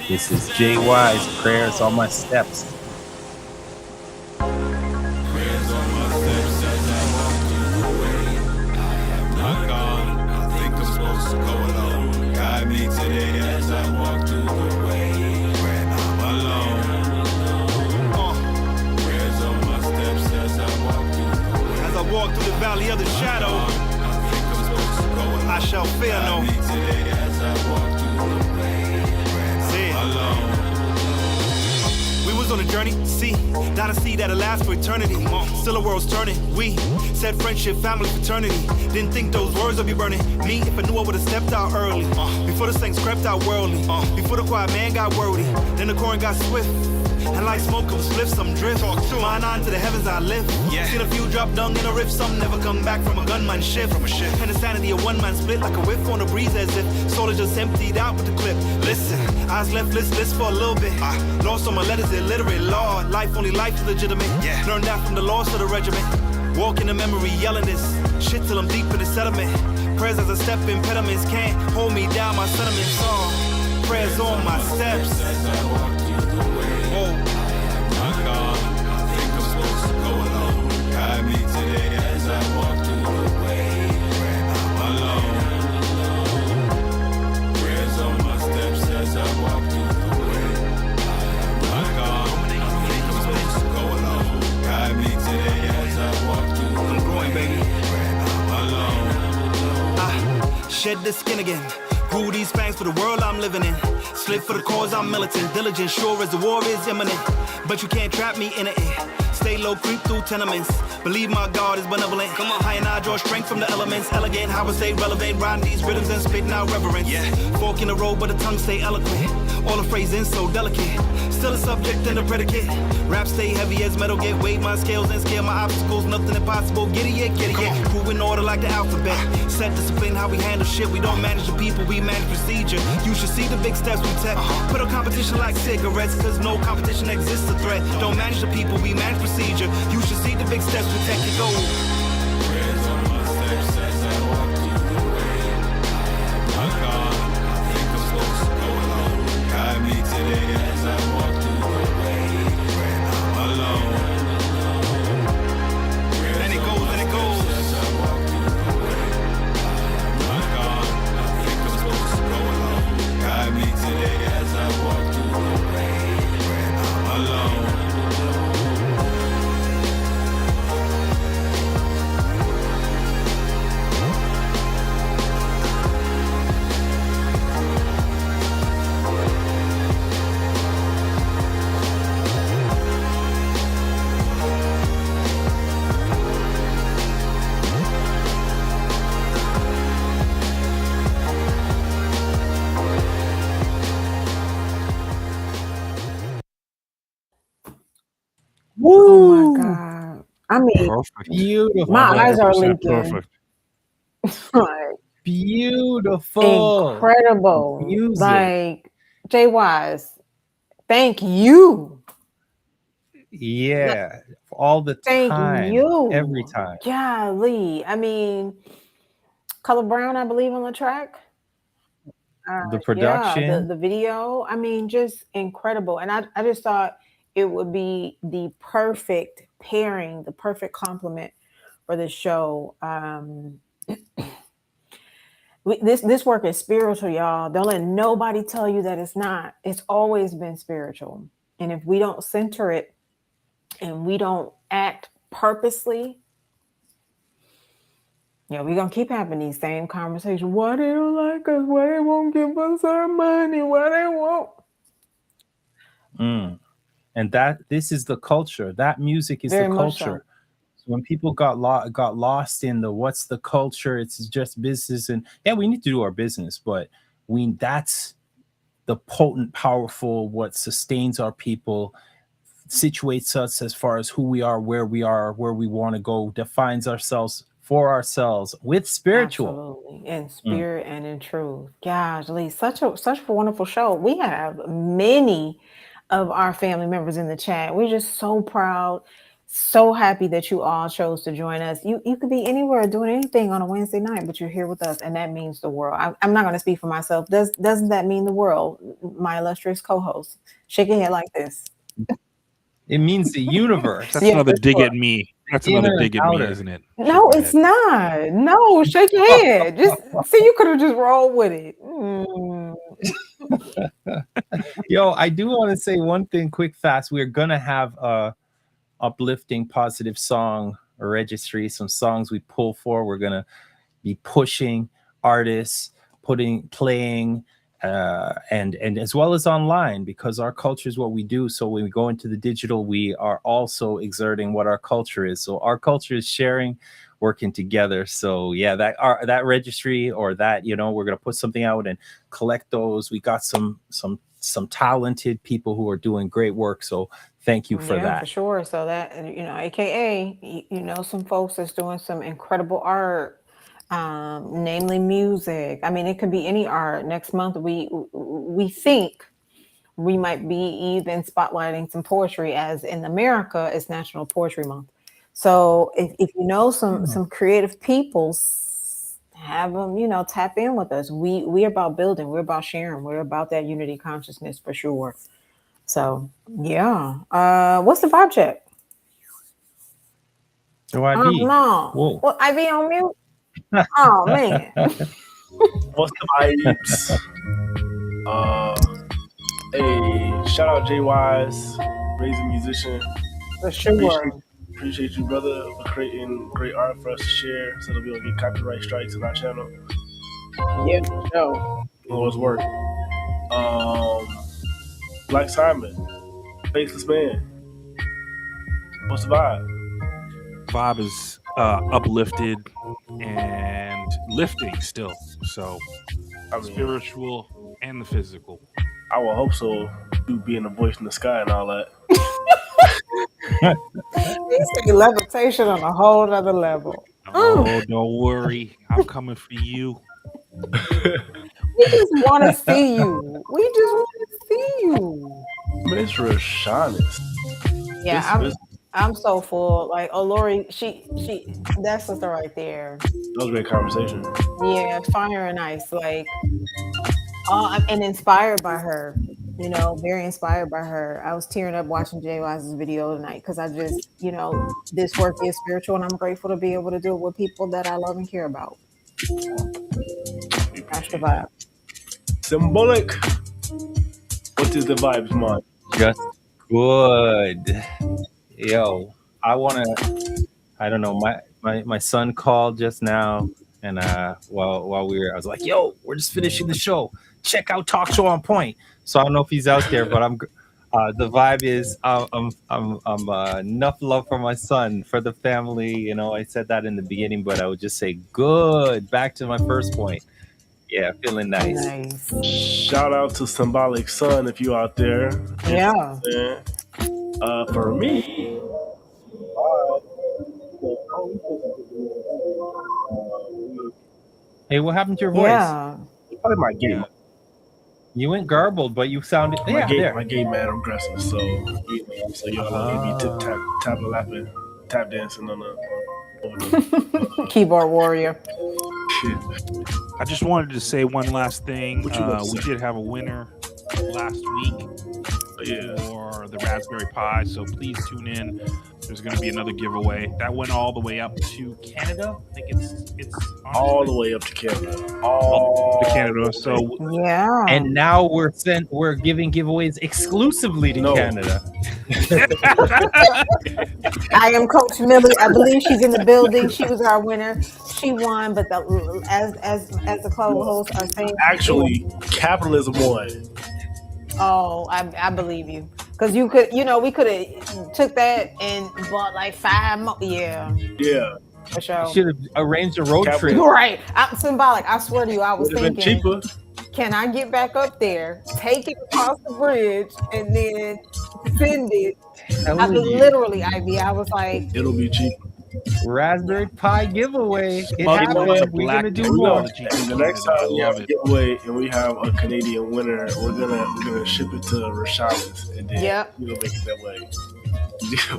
This is Jay Wise, prayers on my steps. Prayers on my steps as I walk through the way. I am not gone. I think I'm supposed to go alone. Guide me today as I walk through the way. When I'm alone. Prayers on my steps as I walk through the way. As I walk through the valley of the shadow, I think I'm supposed to go alone. I shall fear no. Guide me today as I walk through the way. Alone. We was on a journey, not a seed that'll last for eternity. Still the world's turning. We said friendship, family, fraternity. Didn't think those words would be burning me. If I knew I would have stepped out early. Before the saints crept out worldly. Before the quiet man got wordy. Then the corn got swift. And like smoke comes spliff, some drift. Mine on to the heavens I live. Seen a few drop dung in a rift. Some never come back from a gunman shift. And the sanity of one man split like a whiff on a breeze, as if soul is just emptied out with the clip. Listen, eyes left listless for a little bit. Lost on my letters, illiterate. Lord, life only life is legitimate. Learned that from the loss of the regiment. Walk in the memory, yelling this shit till I'm deep in the settlement. Prayers as I step, impediments can't hold me down. My sentiments are prayers on my steps. As I walk through the way. I am not gone. I think I'm supposed to go alone. Guide me today as I walk through the way. When I'm alone. Prayers on my steps as I walk through the way. I am not gone. I think I'm supposed to go alone. Guide me today as I walk through the way. I'm growing, baby. When I'm alone. Shed the skin again. Grew these fangs for the world I'm living in. Slip for the cause I'm militant. Diligent, sure as the war is imminent. But you can't trap me in it. Stay low, creep through tenements. Believe my God is benevolent. Come on, high and I draw strength from the elements. Elegant, how I stay relevant. Riding these rhythms and spitting out reverence. Fork in the road, but the tongue stay eloquent. All the phrasing so delicate. Still a subject and a predicate. Rap stay heavy as metal get. Weigh my scales and scale my obstacles. Nothing impossible. Get it. Prove in order like the alphabet. Set discipline how we handle shit. We don't manage the people, we manage procedure. You should see the big steps we take. Put on competition like cigarettes, cause no competition exists a threat. Don't manage the people, we manage procedure. You should see the big steps we take. It go. Prayers on my steps as I walk through the way. I'm gone, I think I'm supposed to go alone. Guide me today as I walk through the way. When I'm alone. And it goes, and it goes. As I walk through the way. I'm gone, I think I'm supposed to go alone. Guide me today as I walk through the way. When I'm alone. Oh my God. I mean, Perfect. Beautiful. my eyes are 100% leaking. perfect. Like, Beautiful. incredible. Music. Like, Jay Wise, thank you. Yeah. All the Thank time. you. Every time. Golly. I mean, Color Brown, I believe, on the track. The production. Yeah, the video. I mean, just incredible. And I just thought it would be the perfect pairing, the perfect complement for this show. This work is spiritual, y'all. Don't let nobody tell you that it's not. It's always been spiritual. And if we don't center it and we don't act purposely, yeah, we're going to keep having these same conversations. Why they don't like us? Why they won't give us our money? Why they won't? And this is the culture. That music is Very the much so. culture. So when people got lost in the what's the culture, it's just business. And yeah, we need to do our business, but that's the potent, powerful, what sustains our people, situates us as far as who we are, where we want to go, defines ourselves for ourselves with spiritual. Absolutely. In spirit and in truth. Gosh, Lee, such a wonderful show. We have many of our family members in the chat. We're just so proud, so happy that you all chose to join us. You could be anywhere doing anything on a Wednesday night, but you're here with us, and that means the world. I'm not going to speak for myself. Doesn't that mean the world, my illustrious co-host? Shake your head like this. It means the universe. That's another dig at me. That's another dig at me, isn't it? No, it's not. No, shake your head. Just see, you could have just rolled with it. Yo, I do want to say one thing quick, fast. We're gonna have a uplifting, positive song registry. Some songs we pull for. We're gonna be pushing artists, playing. And as well as online, because our culture is what we do. So when we go into the digital, we are also exerting what our culture is. So our culture is sharing, working together. So yeah, that registry or that, we're going to put something out and collect those. We got some talented people who are doing great work. So thank you for that. For sure. So that, AKA, some folks that's doing some incredible art, namely music. I mean, it could be any art. Next month, we think we might be even spotlighting some poetry, as in America, it's National Poetry Month. So if you know some creative people, have them, tap in with us. We're about building. We're about sharing. We're about that unity consciousness for sure. So yeah. What's the vibe check? No. Whoa. Well, IV on mute. Oh man. What's the vibes? Hey, shout out Jay Wise, raising musician. For sure. Appreciate you, brother, for creating great art for us to share so that we don't get copyright strikes on our channel. Yeah, for sure. It was work. Black Simon, Faceless Man. What's the vibe? Vibe is uplifted and lifting still. So spiritual and the physical. I will hope so. you being a voice in the sky and all that. He said levitation on a whole other level. Oh, don't worry. I'm coming for you. We just want to see you. We just want to see you. Miss Rashanis. Yeah, I'm so full. Like Olori, she that's sister right there. That was a great conversation. Yeah, fire and ice. Like, and inspired by her. You know, very inspired by her. I was tearing up watching Jay Wise's video tonight because I just, this work is spiritual, and I'm grateful to be able to do it with people that I love and care about. That's the vibe. Symbolic. What is the vibes, man? Just good. Yo, I don't know, my son called just now, and while I was like, yo, we're just finishing the show. Check out Talk Show on Point. So I don't know if he's out there, but the vibe is I'm enough love for my son, for the family. I said that in the beginning, but I would just say good. Back to my first point. Yeah, feeling nice. Shout out to Symbolic Son if you out there. Yeah. For me, hey, what happened to your voice? Yeah. Probably my game. You went garbled, but you sounded my game mad aggressive. So you'll be tap dancing on the keyboard warrior. I just wanted to say one last thing. We did have a winner last week for the Raspberry Pi, so please tune in. There's going to be another giveaway that went all the way up to Canada. I think it's all the way up to Canada. All to Canada. So yeah, and now we're giving giveaways exclusively to Canada. I am Coach Millie. I believe she's in the building. She was our winner. She won, but as the co-hosts are saying, actually, capitalism won. Oh, I believe you. Because you could, we could have took that and bought like 5 more. Yeah. For sure. Should have arranged a road trip. Right. I'm symbolic. I swear to you, I was thinking, cheaper. Can I get back up there, take it across the bridge, and then send it? I mean, literally, Ivy. I was like, it'll be cheaper. Raspberry Pi giveaway. It happened. We're gonna do more. And the next time we have a giveaway and we have a Canadian winner, we're gonna ship it to Rashanis, and then we'll make it that way.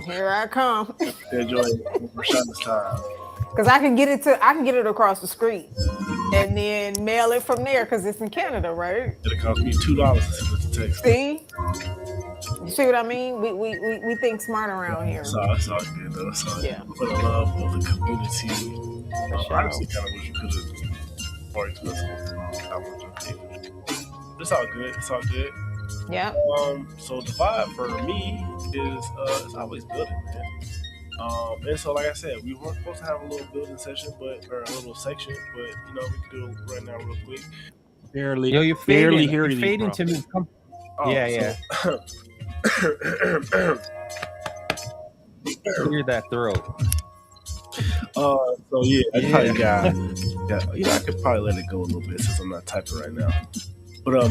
Here I come. Enjoy Rashanis time. Because I can get it across the street and then mail it from there because it's in Canada, right? It'll cost me $2 to send it to Texas. See? You see what I mean? We think smart around here. It's all good though. It's all good. For the love of the community. Honestly, kind of wish you could have more expensive. It's all good. It's all good. Yeah. So the vibe for me is it's always building, man. And so, like I said, we weren't supposed to have a little building session, or a little section, but we can do it right now, real quick. Barely. Yo, you're barely fading. You're fading to me. Yeah. Clear that throat. So yeah, I probably got. I could probably let it go a little bit since I'm not typing right now. But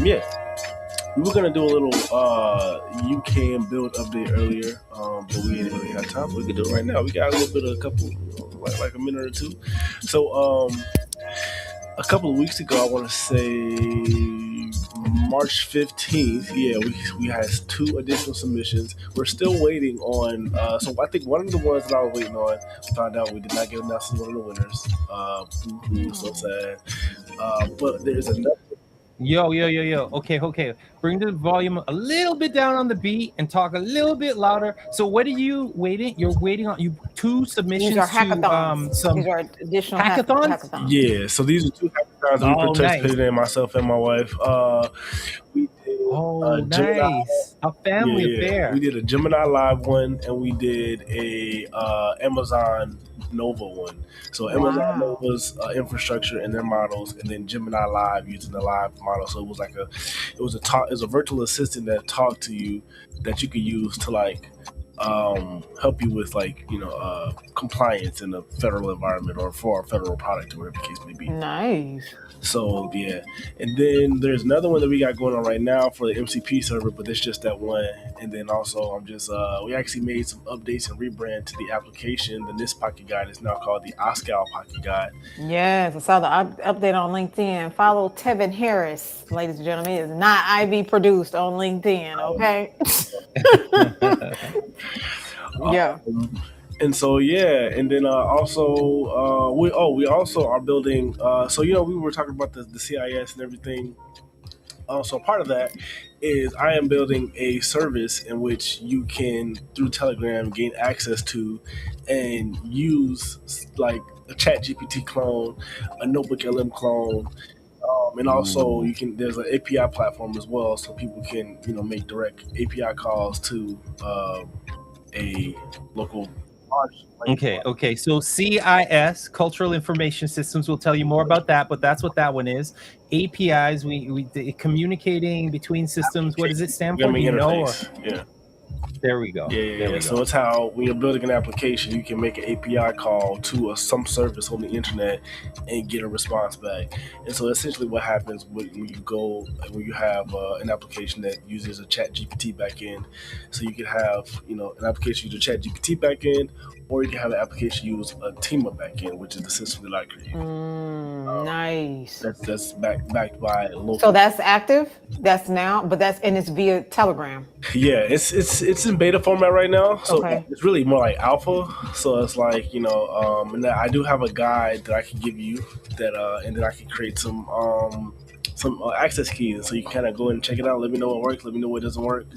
we were gonna do a little you can build update earlier, but we didn't really have time. So we could do it right now. We got a little bit of a couple, like a minute or two. So a couple of weeks ago, I want to say March 15th. Yeah, we had 2 additional submissions. We're still waiting on. So I think one of the ones that I was waiting on, found out we did not get announced as one of the winners. So sad. But there's another. Yo. Okay. Bring the volume a little bit down on the beat and talk a little bit louder. So what are you waiting? You're waiting on 2 submissions. These are hackathons. These are additional hackathons. Yeah, so these are 2 hackathons that we participated in, myself and my wife. We did Gemini, a family affair. We did a Gemini Live one, and we did a Amazon Nova one. So Amazon Nova's infrastructure and their models, and then Gemini Live using the live model. So it was a virtual assistant that talked to you that you could use to help you with compliance in a federal environment or for a federal product or whatever the case may be. Nice. So yeah, and then there's another one that we got going on right now for the MCP server, but it's just that one. And then also I'm just we actually made some updates and rebrand to the application. The NIS Pocket Guide is now called the OSCAL Pocket Guide. Yes, I saw the update on LinkedIn. Follow Tevin Harris, ladies and gentlemen. It's not IB produced on LinkedIn, okay? Yeah. And so yeah, and then also we also are building. So we were talking about the CIS and everything. So part of that is I am building a service in which you can through Telegram gain access to and use like a Chat GPT clone, a Notebook LM clone. And also, there's an API platform as well, so people can make direct API calls to a local. Okay. So CIS, Cultural Information Systems, will tell you more about that, but that's what that one is. APIs, we communicating between systems. What does it stand for? Do you know? Yeah. There we go. Yeah. So it's how when you're building an application, you can make an API call to some service on the internet and get a response back. And so essentially, what happens when you have an application that uses a Chat GPT backend, so you can have an application use a Chat GPT backend, or you can have an application use a Teama backend, which is the system that I created. Nice. That's backed by local. So that's active. That's now, but and it's via Telegram. Yeah, it's in beta format right now, so Okay. it's really more like alpha. So it's like and I do have a guide that I can give you that, and then I can create some access keys, so you can kind of go and check it out. Let me know what works. Let me know what doesn't work.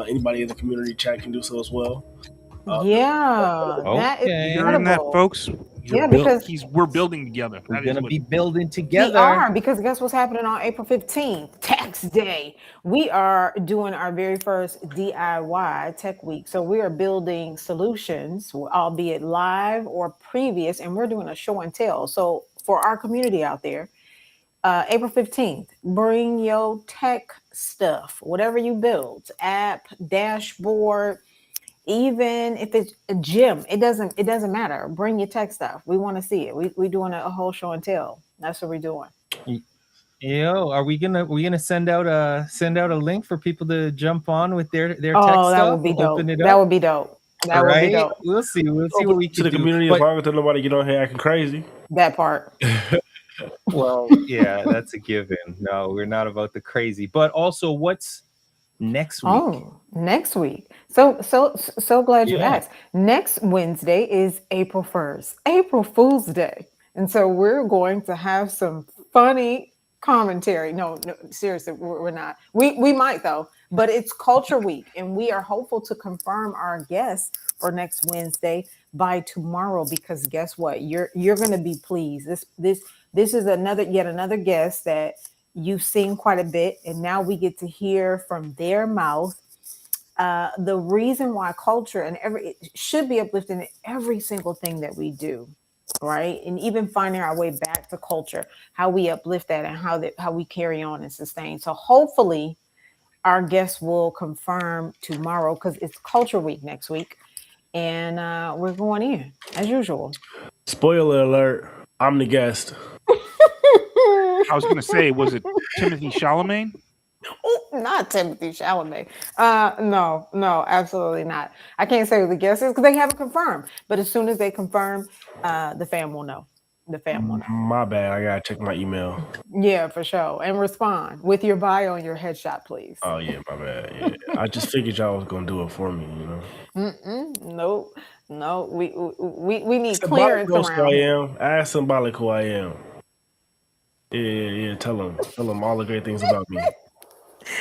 Anybody in the community chat can do so as well. That is You heard that, folks? because we're building together. We're going to be building we together. are, because guess what's happening on April 15th, Tax Day. We are doing our very first DIY Tech Week. So we are building solutions, albeit live or previous, and we're doing a show and tell. So for our community out there, April 15th, bring your tech stuff, whatever you build, app, dashboard, even if it's a gym, it doesn't matter. Bring your tech stuff. We want to see it. We're doing a whole show and tell. That's what we're doing. Yo, are we gonna send out a link for people to jump on with their tech Oh, that stuff? would be dope. Open it That up? would be dope. That would be dope. We'll see what we To can the do. community, But- as long as nobody get on here acting crazy. That part. Well, yeah, that's a given. No, we're not about the crazy. But also, what's next week? Oh, next week. So glad you Yeah. asked. Next Wednesday is April 1st, April Fool's Day. And so we're going to have some funny commentary. No, seriously, we're not. We might though, but it's Culture Week, and we are hopeful to confirm our guests for next Wednesday by tomorrow, because guess what? You're going to be pleased. This is yet another guest that you've seen quite a bit, and now we get to hear from their mouth the reason why culture and it should be uplifting in every single thing that we do, right? And even finding our way back to culture, how we uplift that and how we carry on and sustain. So hopefully our guests will confirm tomorrow, because it's Culture Week next week, and we're going in as usual. Spoiler alert, I'm the guest. I was going to say, was it Timothy Chalamet? Not Timothy Chalamet. No, absolutely not. I can't say who the guest is because they haven't confirmed. But as soon as they confirm, the fam will know. The fam will know. My bad. I gotta check my email. Yeah, for sure. And respond with your bio and your headshot, please. Oh yeah, my bad. Yeah. I just figured y'all was gonna do it for me, No. We need Symbolic clearance knows who around I here. am. Ask Symbolic who I am. Yeah. Tell him all the great things about me.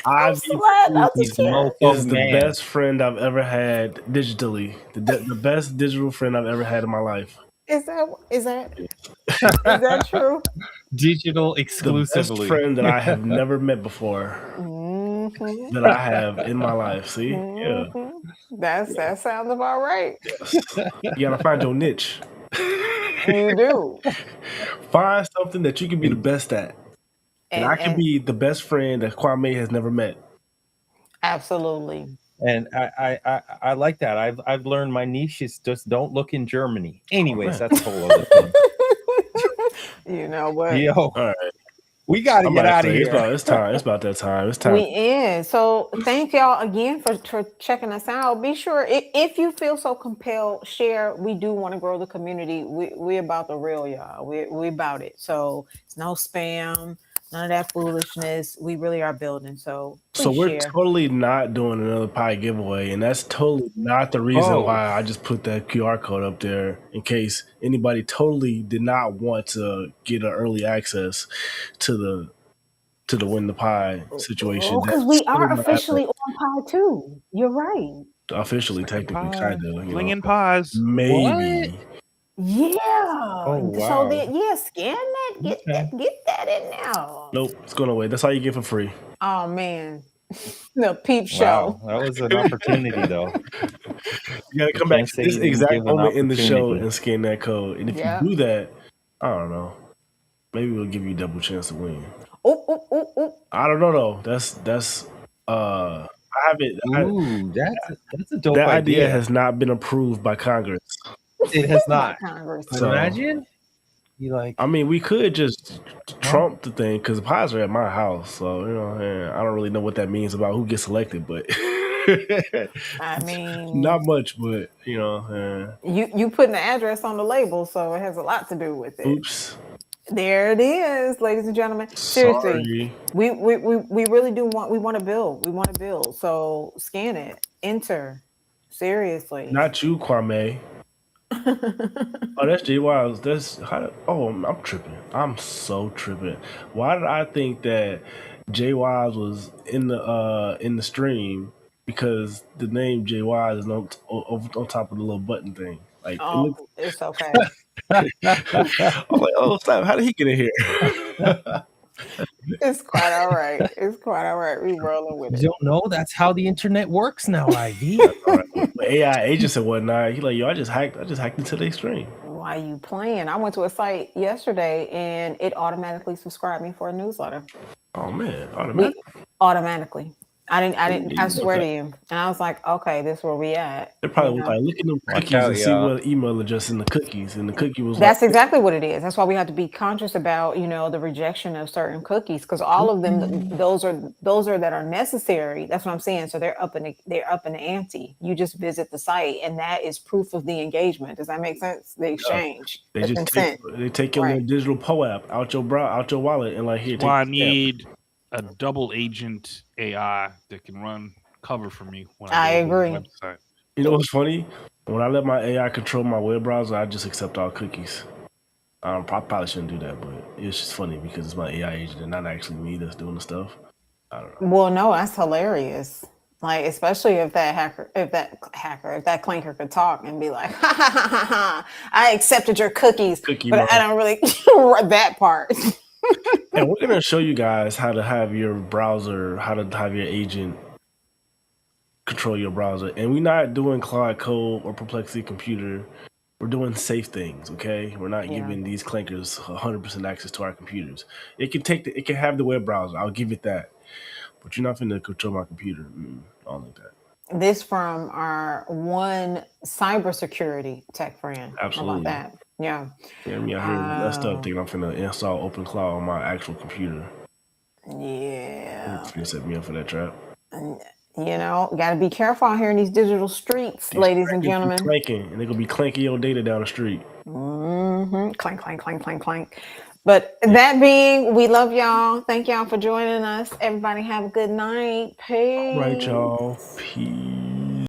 I'm glad not to is share. the best friend I've ever had digitally. The best digital friend I've ever had in my life. Is that true? Digital The exclusively. best friend that I have never met before. Mhm. That I have in my life. See? Yeah. Mhm. That sounds about right. You gotta find your niche. You do. Find something that you can be the best at. And I can be the best friend that Kwame has never met. Absolutely. And I like that. I've learned my niche is just don't look in Germany. Anyways, that's a whole other thing. You know what? Yo, All right. we got to I'm get about out to of say, here. it's time. It's about that time. It's time. We in. So thank y'all again for checking us out. Be sure if you feel so compelled, share. We do want to grow the community. We about the real, y'all. We about it. So it's no spam, none of that foolishness. We really are building. So please So we're share. totally not doing another pie giveaway, and that's totally not the reason Oh. why I just put that QR code up there in case anybody totally did not want to get an early access to the win the pie situation. Because we are officially on pie too. You're right. Officially, technically, kind of, Flinging pies. maybe. Yeah. Oh, So wow. then, scan that. Get that in now. Nope, it's going away. That's all you get for free. Oh man, the peep Wow, show. that was an opportunity, though. You gotta come back can't to say this you didn't exact give an moment in the show opportunity. and scan that code. And if Yeah. you do that, I don't know. Maybe we'll give you a double chance to win. Oh. I don't know though. That's I haven't. Ooh, that's a dope That idea. idea has not been approved by Congress. It has not. Congress. But So- imagine you like. I mean, we could just trump the thing because the pies are at my house. So I don't really know what that means about who gets selected, but I mean, not much. But you putting the address on the label, so it has a lot to do with it. oops. There it is, ladies and gentlemen. Seriously, Sorry. we really do want to build. We want to build. So scan it, enter. Seriously. Not you, Kwame. Oh, that's J Wiles. I'm tripping. I'm so tripping. Why did I think that J Wiles was in the stream? Because the name J Wiles is on top of the little button thing. Like It's okay. I'm like, oh snap! How did he get in here? It's quite all right. It's quite all right. We rolling with You it. don't know that's how the internet works now, Ivy. All right. But AI agents and whatnot. He like, yo, I just hacked into their stream. Why you playing? I went to a site yesterday and it automatically subscribed me for a newsletter. Oh man, Automatically. I swear to you. And I was like, okay, this is where we at. They probably was like, look at them cookies out, and see y'all. what email address in the cookies. And the cookie was That's exactly what it is. That's why we have to be conscious about, the rejection of certain cookies, because all of them, those are that are necessary. That's what I'm saying. So they're up in the ante. You just visit the site, and that is proof of the engagement. Does that make sense? The exchange, They the just consent. take your little digital POAP out your wallet and like here. That's why I take the stamp. need a double agent AI that can run cover for me when I I go to agree. the website. You know what's funny? When I let my AI control my web browser, I just accept all cookies. I probably shouldn't do that, but it's just funny because it's my AI agent and not actually me that's doing the stuff. I don't know. Well, no, that's hilarious. Like, especially if that clanker could talk and be like, ha ha ha ha ha, I accepted your cookies, Cookie but money. I don't really that part. And we're gonna show you guys how to have your browser, how to have your agent control your browser. And we're not doing Claude Code or Perplexity Computer. We're doing safe things, okay? We're not giving these clankers 100% access to our computers. It can have the web browser. I'll give it that. But you're not finna control my computer. I don't like that. This from our one cybersecurity tech friend. Absolutely. How about that? Yeah. Yeah, me out here messed up thinking I'm finna install OpenCloud on my actual computer. Yeah. It's gonna set me up for that trap. Got to be careful out here in these digital streets, ladies and gentlemen. Clanking, and they're gonna be clanking your data down the street. Clank, clank, clank, clank, clank. But that being, we love y'all. Thank y'all for joining us. Everybody have a good night. Peace. All right, y'all. Peace.